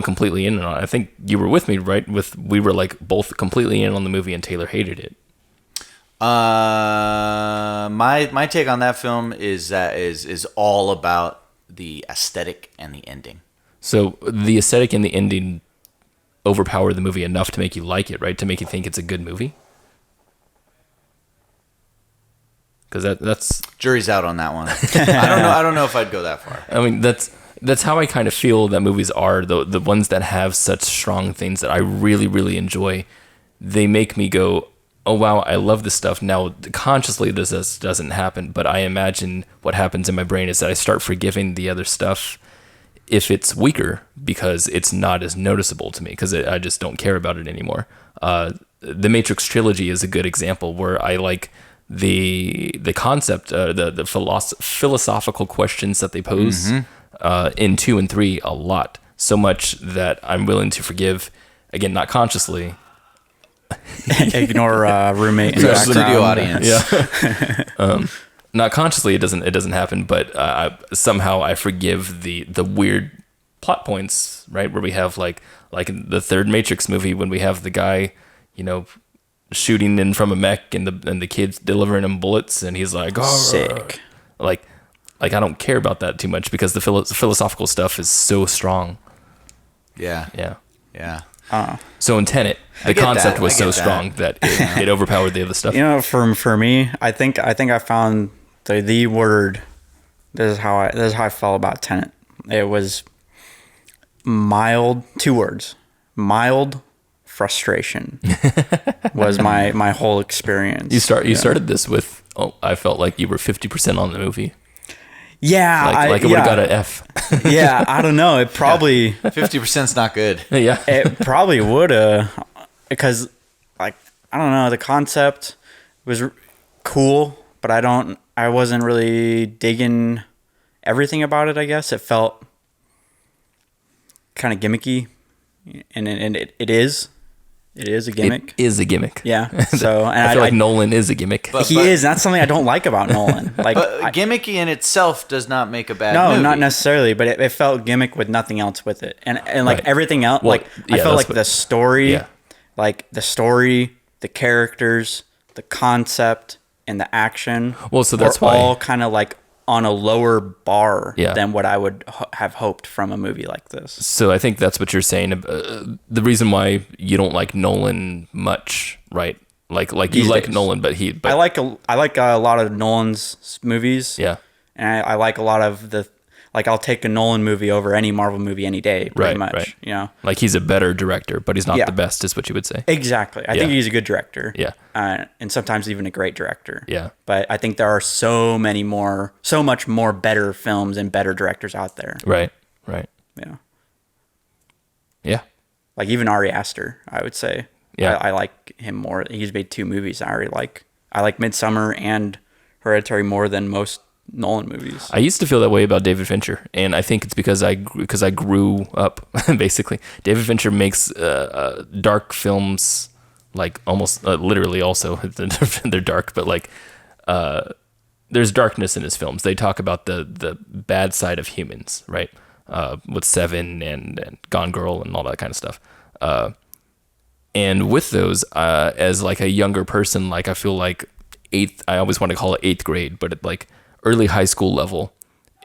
completely in on it. I think you were with me, right? We were like both completely in on the movie, and Taylor hated it. My take on that film is that is all about the aesthetic and the ending. So the aesthetic and the ending overpower the movie enough to make you like it, right? To make you think it's a good movie. Because that's jury's out on that one. I don't know if I'd go that far. I mean, that's how I kind of feel that movies are. The ones that have such strong things that I really, really enjoy, they make me go, oh wow, I love this stuff. Now consciously this doesn't happen, but I imagine what happens in my brain is that I start forgiving the other stuff if it's weaker, because it's not as noticeable to me, because I just don't care about it anymore. The Matrix Trilogy is a good example where I like the concept, the philosophical questions that they pose in 2 and 3 a lot, so much that I'm willing to forgive, again, not consciously. Ignore roommate in the background. Studio audience. Yeah. Not consciously, it doesn't happen, but somehow I forgive the weird plot points, right? Where we have like in the third Matrix movie, when we have the guy, shooting in from a mech, and the kids delivering him bullets, and he's like, oh, sick. Like I don't care about that too much, because the philosophical stuff is so strong. Yeah. So in Tenet, the concept was so strong that it overpowered the other stuff. For me, I think I found the word. This is how I felt about Tenet. It was mild. 2 words. Mild frustration was my whole experience. You started this with, I felt like you were 50% on the movie. Yeah, like it would have got an F. Yeah, I don't know. It probably 50%'s not good. Yeah, it probably would have, because I don't know. The concept was cool, but I wasn't really digging everything about it. I guess it felt kind of gimmicky, and it is. It is a gimmick. It is a gimmick. Yeah. So, and I feel like Nolan is a gimmick. He is. That's something I don't like about Nolan. Like, but gimmicky in itself does not make a bad movie. No, not necessarily. But it felt gimmick with nothing else with it, and like right. everything else. Well, I felt like the story, the characters, the concept, and the action. Well, so that's why all kind of like on a lower bar than what I would have hoped from a movie like this. So I think that's what you're saying. The reason why you don't like Nolan much, right? Like you like Nolan, but I like a lot of Nolan's movies. Yeah, and I like a lot of the. Like, I'll take a Nolan movie over any Marvel movie any day, pretty much. Right. Like, he's a better director, but he's not the best, is what you would say. Exactly. I think he's a good director. Yeah. And sometimes even a great director. Yeah. But I think there are so much more better films and better directors out there. Right. Yeah. Yeah. Like, even Ari Aster, I would say. Yeah. I like him more. He's made 2 movies I already like. I like Midsummer and Hereditary more than most Nolan movies. I used to feel that way about David Fincher, and I think it's because I grew up basically. David Fincher makes dark films, like almost literally. Also, they're dark, but like there's darkness in his films. They talk about the bad side of humans, right? With Seven and Gone Girl and all that kind of stuff. And with those, as like a younger person, like I feel like I always want to call it 8th grade, but at like early high school level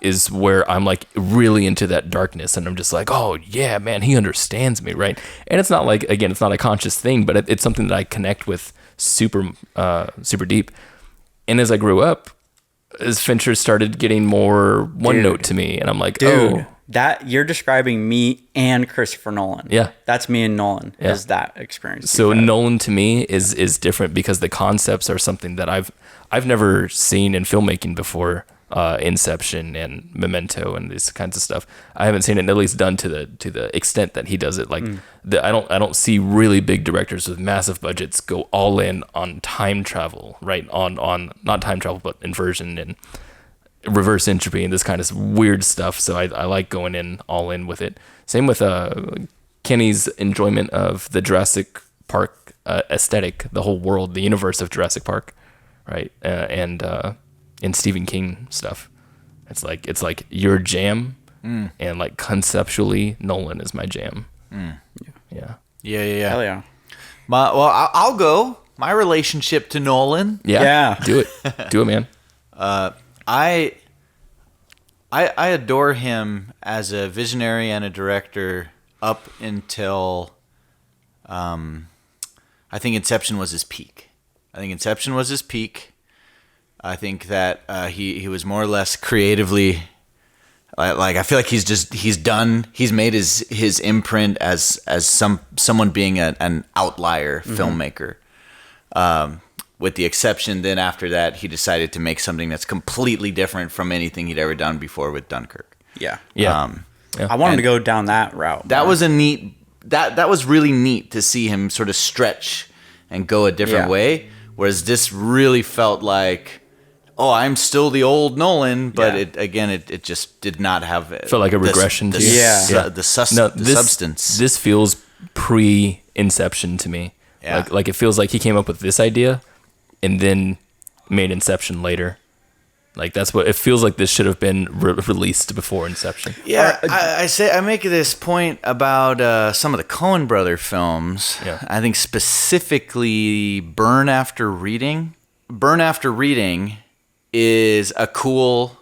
is where I'm like really into that darkness, and I'm just like, oh yeah, man, he understands me, right? And it's not like, again, it's not a conscious thing, but it's something that I connect with super deep. And as I grew up, as Fincher started getting more one note to me, and I'm like, dude, that you're describing me and Christopher Nolan. Yeah, that's me and Nolan. Yeah. Is that experience? So Nolan to me is different because the concepts are something that I've never seen in filmmaking before. Inception and Memento and these kinds of stuff. I haven't seen it at least done to the extent that he does it. Like I don't see really big directors with massive budgets go all in on time travel, right? On not time travel, but inversion and reverse entropy and this kind of weird stuff. So I like going in all in with it. Same with Kenny's enjoyment of the Jurassic Park aesthetic, the whole world, the universe of Jurassic Park, right? And Stephen King stuff. It's like your jam, and like conceptually, Nolan is my jam. Yeah. Hell yeah. I'll go. My relationship to Nolan. Yeah. Do it, man. I adore him as a visionary and a director up until I think Inception was his peak. I think that he was more or less creatively, like I feel like he's made his imprint as someone being an outlier filmmaker. With the exception, then after that, he decided to make something that's completely different from anything he'd ever done before with Dunkirk. Yeah. I wanted to go down that route. That was that was really neat to see him sort of stretch and go a different way. Whereas this really felt like, oh, I'm still the old Nolan, but it just did not have. Felt like a regression to you. The substance. This feels pre-Inception to me. Yeah. Like it feels like he came up with this idea, and then made Inception later. Like that's what it feels like. This should have been released before Inception. Yeah, I make this point about some of the Coen brother films. Yeah. I think specifically Burn After Reading. Burn After Reading is a cool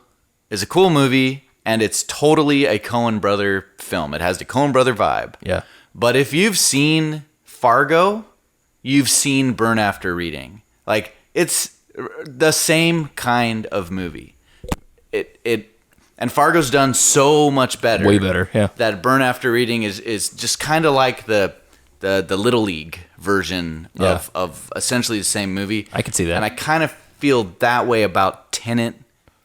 movie, and it's totally a Coen brother film. It has the Coen brother vibe. Yeah. But if you've seen Fargo, you've seen Burn After Reading. Like it's the same kind of movie. And Fargo's done so much better. Way better, yeah. That Burn After Reading is just kind of like the Little League version of essentially the same movie. I could see that. And I kind of feel that way about Tenet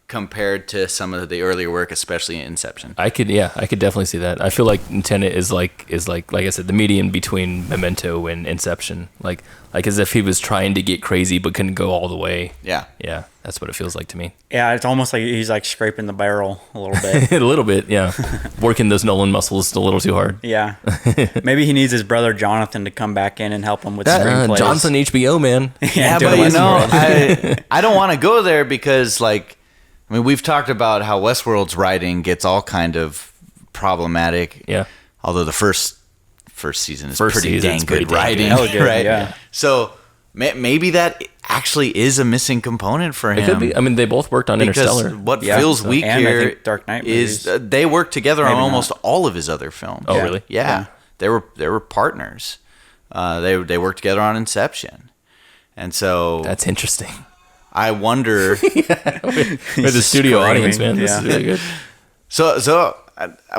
compared to some of the earlier work, especially Inception. I could definitely see that. I feel like Tenet is like I said, the median between Memento and Inception. Like as if he was trying to get crazy but couldn't go all the way. Yeah. Yeah, that's what it feels like to me. Yeah, it's almost like he's like scraping the barrel a little bit. A little bit, yeah. Working those Nolan muscles a little too hard. Yeah. Maybe he needs his brother Jonathan to come back in and help him with screenplays. Jonathan HBO, man. Yeah, but I don't want to go there because I mean, we've talked about how Westworld's writing gets all kind of problematic. Yeah. Although the first season is pretty dang good writing, right? Yeah. So maybe that actually is a missing component for him. It could be. I mean, they both worked on Interstellar. What feels weak here Dark Knight is they worked together on almost all of his other films. Oh, really? Yeah. They were partners. They worked together on Inception, and so that's interesting. I wonder. With the studio audience, man. This is really good. So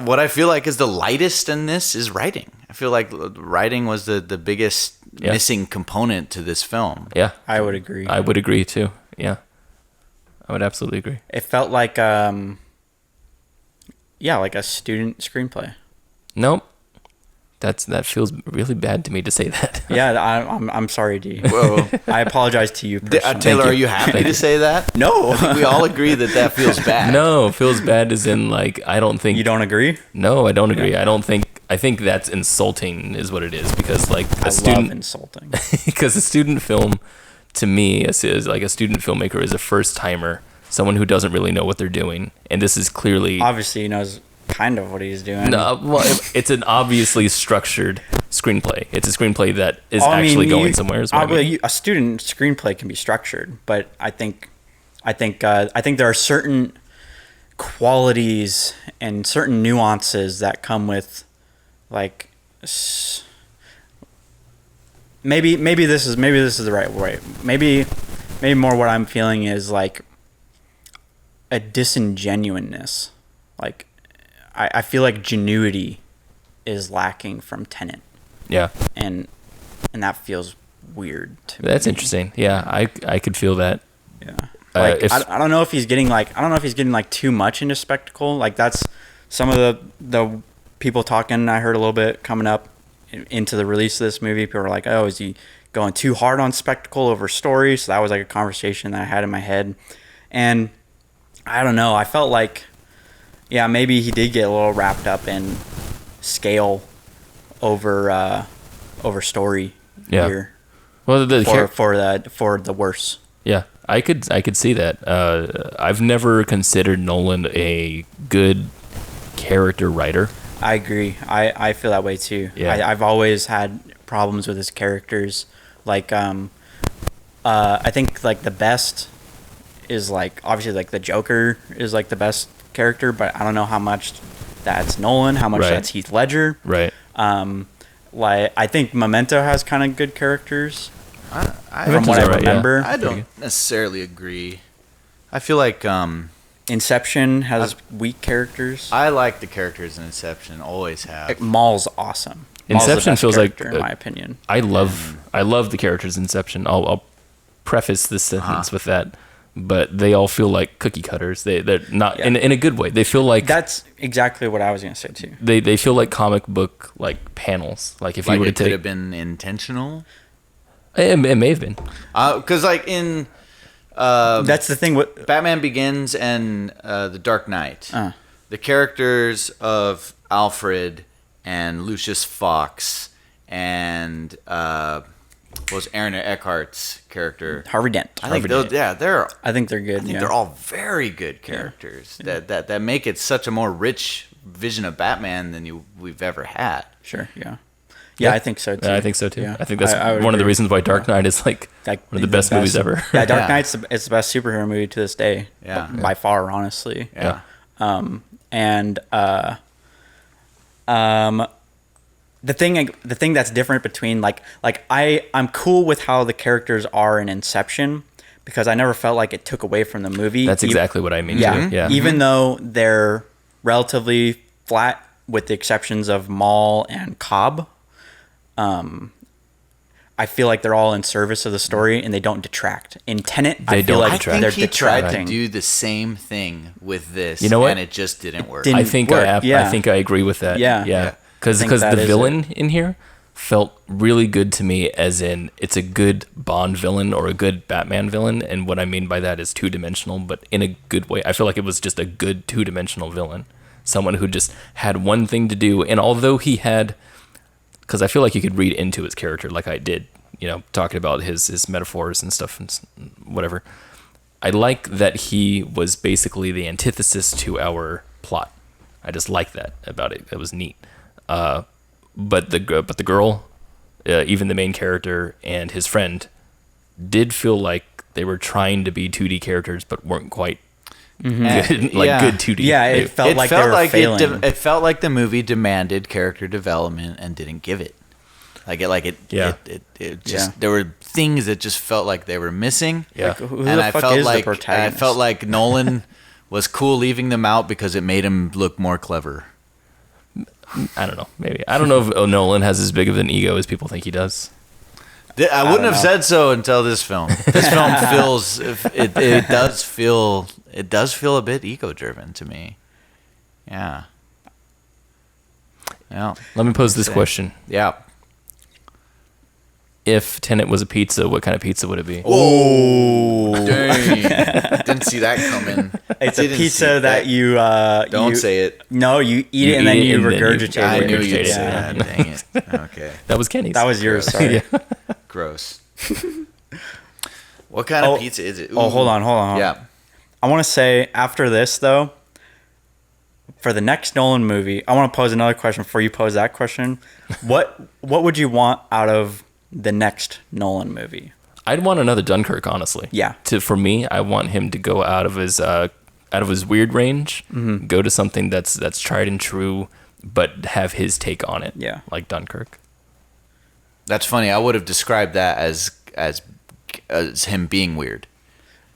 what I feel like is the lightest in this is writing. I feel like writing was the biggest missing component to this film. Yeah. I would agree. I would agree too. Yeah. I would absolutely agree. It felt like like a student screenplay. Nope. That feels really bad to me to say that. Yeah, I'm sorry, D. Whoa. I apologize to you personally. Taylor, are you happy to say that? No. I think we all agree that feels bad. No, feels bad as in I don't think... You don't agree? No, I don't agree. Yeah. I think that's insulting is what it is because I love insulting. Because a student film to me, as like a student filmmaker, is a first timer, someone who doesn't really know what they're doing, and this is clearly obviously he knows kind of what he's doing. No, well, it's an obviously structured screenplay. It's a screenplay that is actually going somewhere. Is what I mean. A student screenplay can be structured, but I think there are certain qualities and certain nuances that come with, like, maybe this is the right way. Maybe more what I'm feeling is like a disingenuousness. Like, I feel like genuity is lacking from Tenet. Yeah. And that feels weird to me. That's interesting. Yeah, I could feel that. Yeah. Like, I don't know if he's getting like too much into spectacle. Like, that's some of the people talking. I heard a little bit coming up into the release of this movie. People were like, "Oh, is he going too hard on spectacle over story?" So that was like a conversation that I had in my head, and I don't know. I felt like, yeah, maybe he did get a little wrapped up in scale over story. Yeah. Here. Well, for the worse. Yeah, I could see that. I've never considered Nolan a good character writer. I agree. I feel that way too. Yeah. I've always had problems with his characters. Like, I think like the best is like obviously like the Joker is like the best character, but I don't know how much that's Nolan, how much that's Heath Ledger. Right. Like I think Memento has kind of good characters. From what I remember. I don't necessarily agree. I feel like Inception has weak characters. I like the characters in Inception, always have. Like, Maul's awesome. Inception feels like, in my opinion. I love the characters in Inception. I'll preface this sentence with that, but they all feel like cookie cutters. They're not in a good way. They feel like that's exactly what I was gonna say too. They feel like comic book like panels. Like if you were to could have been intentional. It may have been. Because like in that's the thing with Batman Begins and The Dark Knight, the characters of Alfred and Lucius Fox and what was Aaron Eckhart's character? Harvey Dent. I think they're good. I think they're all very good characters that make it such a more rich vision of Batman than we've ever had. Sure. Yeah. Yeah, I think so too. Yeah, I think so too. Yeah. I think that's I one of the reasons why Dark Knight is like one of the best movies ever. Yeah, Dark Knight's it's the best superhero movie to this day. Yeah. By far, honestly. Yeah. And the thing that's different between like I'm cool with how the characters are in Inception because I never felt like it took away from the movie. That's exactly what I mean. Yeah. Too. Yeah. Even though they're relatively flat with the exceptions of Maul and Cobb. I feel like they're all in service of the story and they don't detract. In Tenet, I feel like they're he detracting. tried to do the same thing with this, you know what? And it just didn't work. I think I agree with that. Yeah. Because the villain in here felt really good to me, as in it's a good Bond villain or a good Batman villain, and what I mean by that is two-dimensional, but in a good way. I feel like it was just a good two-dimensional villain, someone who just had one thing to do, and although he had, because I feel like you could read into his character like I did, talking about his metaphors and stuff and whatever. I like that he was basically the antithesis to our plot. I just like that about it. It was neat. But the girl, even the main character and his friend, did feel like they were trying to be 2D characters, but weren't quite good, good 2D. Yeah, it felt like they were failing. It felt like the movie demanded character development and didn't give it. There were things that just felt like they were missing. Yeah, like, who the fuck is the protagonist? I felt like Nolan was cool leaving them out because it made him look more clever. I don't know. Maybe I don't know if Nolan has as big of an ego as people think he does. I wouldn't have said so until this film. This film feels it does feel a bit ego driven to me. Yeah. Yeah. Let me pose this question. Yeah. If Tenet was a pizza, what kind of pizza would it be? Oh, dang. Didn't see that coming. It's a pizza that you... Don't say it. No, you eat it and then you regurgitate it. I knew you'd say that. Dang it. Okay. That was Kenny's. That was yours, sorry. Gross. What kind of pizza is it? Ooh. Oh, hold on. Yeah. I want to say after this though, for the next Nolan movie, I want to pose another question before you pose that question. What would you want out of the next Nolan movie? I'd want another Dunkirk, honestly. Yeah. For me, I want him to go out of his weird range, go to something that's tried and true, but have his take on it. Yeah. Like Dunkirk. That's funny. I would have described that as him being weird.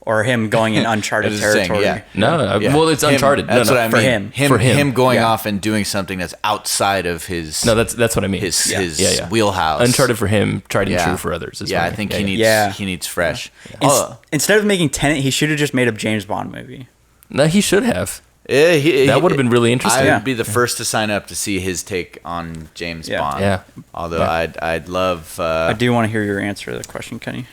Or him going in uncharted territory. Yeah. No, well, it's Uncharted. That's what I mean. For him. Him going off and doing something that's outside of his. No, that's what I mean. His wheelhouse. Uncharted for him, tried and true for others. I think he needs fresh. Instead of making Tenet, he should have just made a James Bond movie. No, he should have. That would have been really interesting. I would be the first to sign up to see his take on James Bond. Yeah. Although I'd love. I do want to hear your answer to the question, Kenny.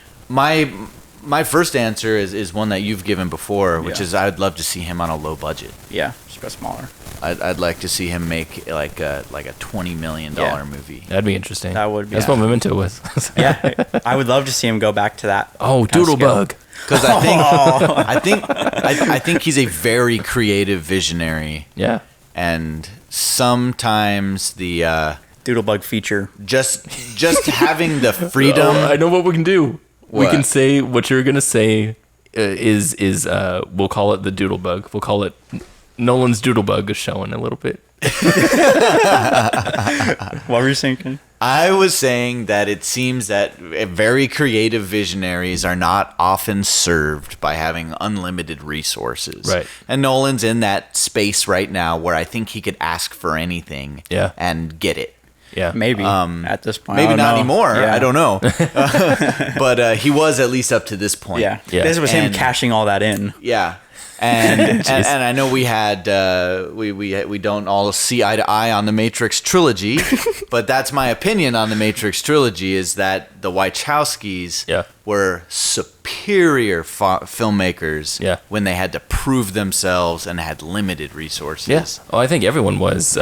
My first answer is one that you've given before, which is I'd love to see him on a low budget. Yeah, just go smaller. I'd like to see him make like a $20 million movie. That'd be interesting. That would be. That's what Memento was. Yeah, I would love to see him go back to that. Oh, Doodlebug. Because I think he's a very creative visionary. Yeah. And sometimes the Doodlebug feature. Just having the freedom. I know what we can do. What? We can say what you're gonna say is we'll call it the Doodlebug. We'll call it Nolan's Doodlebug is showing a little bit. What were you saying? I was saying that it seems that very creative visionaries are not often served by having unlimited resources. Right. And Nolan's in that space right now where I think he could ask for anything and get it. Yeah. Maybe at this point. Maybe not anymore. Yeah. I don't know. But he was at least up to this point. Yeah. This was him cashing all that in. Yeah. And I know we had we don't all see eye to eye on the Matrix Trilogy, but that's my opinion on the Matrix Trilogy is that the Wachowskis were superior filmmakers when they had to prove themselves and had limited resources. Yes. Oh, I think everyone was.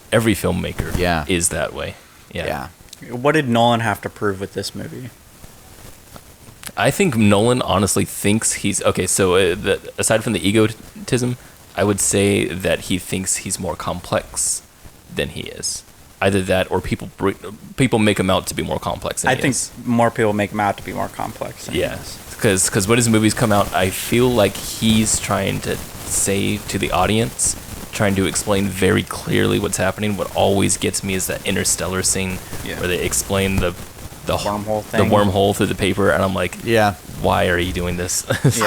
Every filmmaker is that way. Yeah. What did Nolan have to prove with this movie? I think Nolan honestly thinks he's okay. So aside from the egotism, I would say that he thinks he's more complex than he is. Either that, or people make him out to be more complex than he is. More people make him out to be more complex than he is. Because when his movies come out, I feel like he's trying to say to the audience, trying to explain very clearly what's happening. What always gets me is that interstellar scene where they explain the wormhole thing. The wormhole through the paper, and I'm like, why are you doing this? They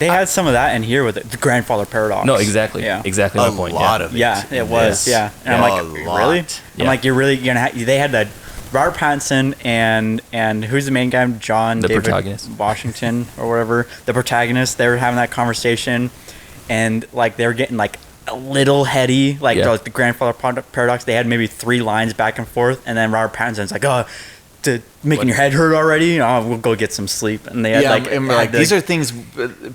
had some of that in here with the grandfather paradox. No, exactly. Yeah. Exactly my point. A lot of it. Yeah, it was. Yeah. And I'm like, really? I'm like, you're really going to they had the Robert Pattinson and who's the main guy? John David protagonist. Washington or whatever. The protagonist, they were having that conversation and like they were getting like a little heady, like the grandfather paradox. They had maybe 3 lines back and forth, and then Robert Pattinson's like, "Oh, making your head hurt already? Oh, we'll go get some sleep." And they had these are things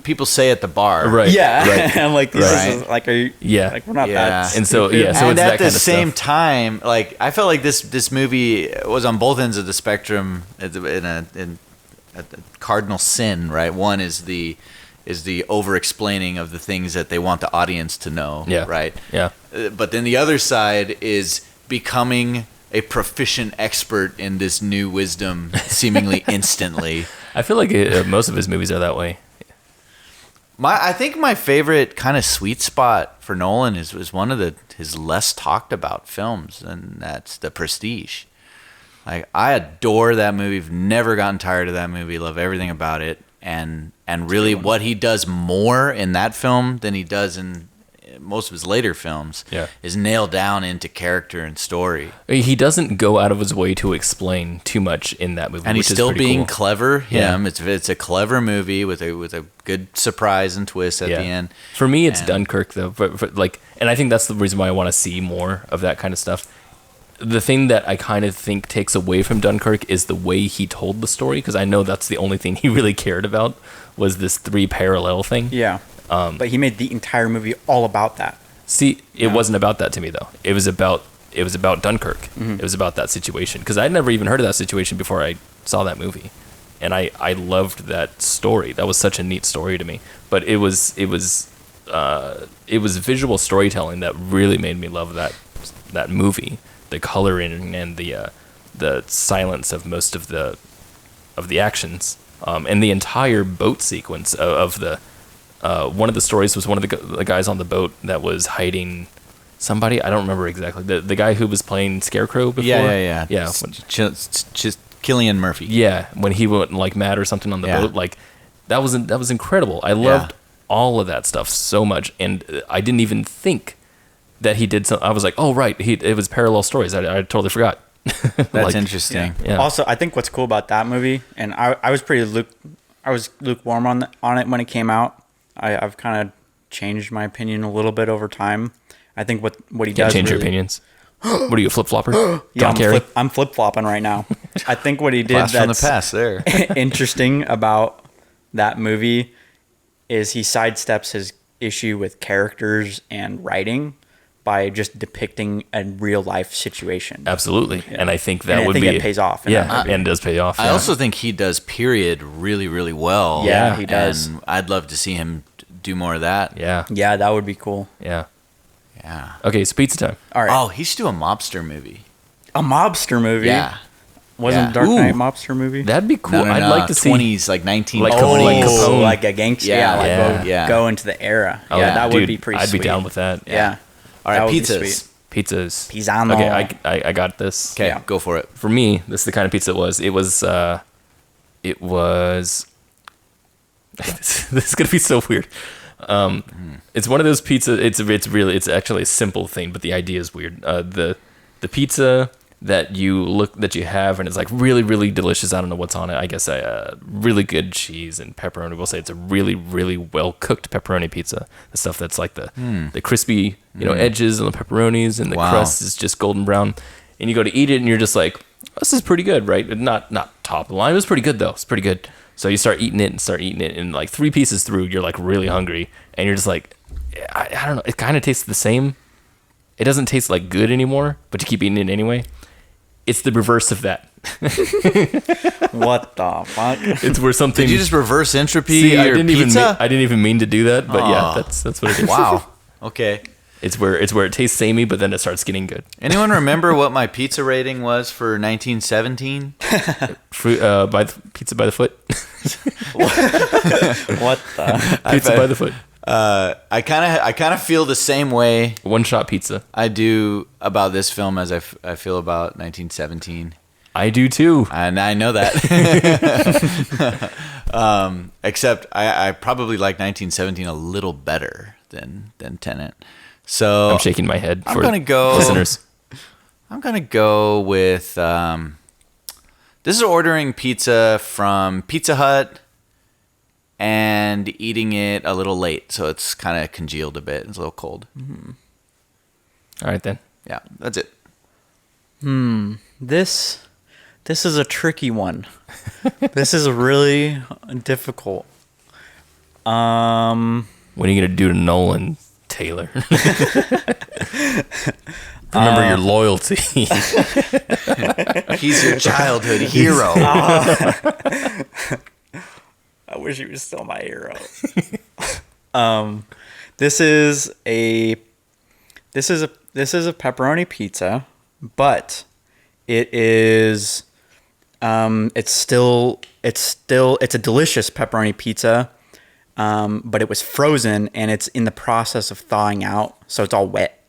people say at the bar, right? Yeah, right. I'm like, this is like, are you? Yeah, like we're not that. And so and so it's at that the kind of same stuff. time, like I felt like this movie was on both ends of the spectrum in a cardinal sin, right? One is the over-explaining of the things that they want the audience to know, right? Yeah. But then the other side is becoming a proficient expert in this new wisdom seemingly instantly. I feel like most of his movies are that way. I think my favorite kind of sweet spot for Nolan is one of his less talked about films, and that's The Prestige. Like I adore that movie. I've never gotten tired of that movie. Love everything about it. And really what he does more in that film than he does in most of his later films is nail down into character and story. He doesn't go out of his way to explain too much in that movie. And he's still being clever. Yeah. It's a clever movie with a good surprise and twist at the end. For me, it's Dunkirk though. But and I think that's the reason why I want to see more of that kind of stuff. The thing that I kind of think takes away from Dunkirk is the way he told the story, because I know that's the only thing he really cared about was this 3 parallel thing. Yeah. But he made the entire movie all about that. See, it wasn't about that to me though. It was about Dunkirk. Mm-hmm. It was about that situation, because I'd never even heard of that situation before I saw that movie. and I loved that story. That was such a neat story to me. But it was visual storytelling that really made me love that movie. The coloring and the silence of most of the actions, and the entire boat sequence of the one of the stories was one of the guys on the boat that was hiding somebody. I don't remember exactly. The guy who was playing Scarecrow before. Yeah. Just Cillian Murphy. Yeah, when he went like mad or something on the boat, like that was incredible. I loved all of that stuff so much, and I didn't even think that he did something. I was like, oh right, it was parallel stories. I totally forgot. That's like, interesting. Yeah. Also, I think what's cool about that movie, and I was lukewarm on it when it came out. I've kind of changed my opinion a little bit over time. I think what he does. Change your opinions. What are you, a flip flopper? Yeah, I'm flip flopping right now. I think what he did Blast from the that's past there. interesting about that movie is he sidesteps his issue with characters and writing by just depicting a real life situation. Absolutely, and I think it pays off. And does pay off. I also think he does period really, really well. Yeah, he does. And I'd love to see him do more of that. Yeah. Yeah, that would be cool. Yeah. Yeah. Okay, so pizza time. All right. Oh, he should do a mobster movie. A mobster movie? Yeah. Wasn't Yeah. Dark Knight a Ooh. mobster movie? That'd be cool. No, I'd like to 20s, see like 1920s. Like Capone. Like a gangster. Yeah. Go into the era. Oh, Yeah, that dude, would be pretty I'd sweet. be down with that. Yeah. All That right, would be pizzas. sweet. Pizzas. Pizzano. Okay, I got this. Okay, Yeah. go for it. For me, this is the kind of pizza it was. It was. This is gonna be so weird. It's one of those pizza. It's actually a simple thing, but the idea is weird. The pizza that you have, and it's like really, really delicious. I don't know what's on it. I guess really good cheese and pepperoni. We'll say it's a really, really well cooked pepperoni pizza. The stuff that's like the crispy, edges on the pepperonis, and the crust is just golden brown. And you go to eat it, and you're just like, this is pretty good, right? Not top of the line. It was pretty good though. It's pretty good. So you start eating it, and like 3 pieces through, you're like really hungry, and you're just like, I don't know. It kind of tastes the same. It doesn't taste like good anymore, but you keep eating it anyway. It's the reverse of that. What the fuck? It's where something. Did you just reverse entropy See, your pizza? I didn't even mean to do that, but yeah, that's what it is. Wow. Okay. It's where it tastes samey, but then it starts getting good. Anyone remember what my pizza rating was for 1917? Pizza by the foot. What the? Pizza by the foot. I kind of feel the same way One shot pizza. I do about this film as I feel about 1917. I do too. And I know that. Except I probably like 1917 a little better than Tenet. So I'm shaking my head for listeners. I'm gonna go with this is ordering pizza from Pizza Hut and eating it a little late, so it's kind of congealed a bit. It's a little cold. Mm-hmm. All right then. Yeah, that's it. This is a tricky one. This is really difficult. When are you gonna do to Nolan, Taylor? Remember your loyalty. He's your childhood hero. I wish he was still my hero. This is a pepperoni pizza, but it is it's a delicious pepperoni pizza. But it was frozen and it's in the process of thawing out, so it's all wet.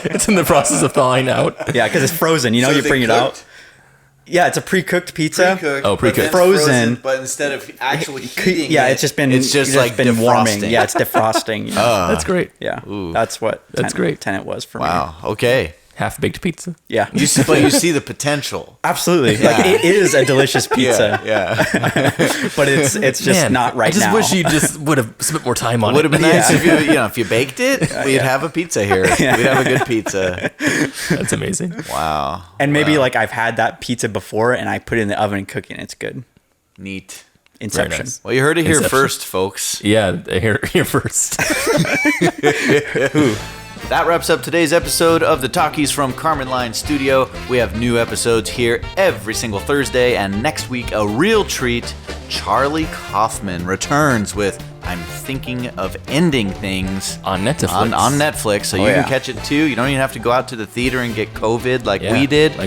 It's in the process of thawing out. Yeah, because it's frozen. You So you is it bring it out. cooked? Yeah, it's a pre-cooked pizza. Oh, pre-cooked. but then Frozen. But instead of actually heating Yeah, it, it's just been like been warming. defrosting. Yeah, it's defrosting. You know? That's great. Yeah, Ooh. that's what Great. Tenet was for me. Wow. Okay. Half baked pizza. Yeah, But you see the potential. absolutely. Like it is a delicious pizza, Yeah. but it's just Man, not right I just now. wish you just would have spent more time on Would have been it. nice if you baked it. We'd have a pizza here. We'd have a good pizza. That's amazing. Wow. And maybe like I've had that pizza before, and I put it in the oven and cook it. And it's good. Neat. Inception. nice. Well, you heard it here Inception. first, folks. Yeah, here first. That wraps up today's episode of the Talkies from Karman Line Studio. We have new episodes here every single Thursday, and next week, a real treat. Charlie Kaufman returns with I'm Thinking of Ending Things on Netflix. On Netflix, so you can catch it too. You don't even have to go out to the theater and get COVID like we did. Now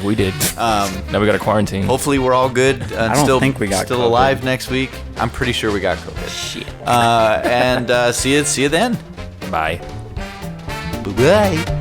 we got a quarantine. Hopefully we're all good. I don't think we got still COVID. Alive next week. I'm pretty sure we got COVID. Shit. And see you then. Bye. Bye.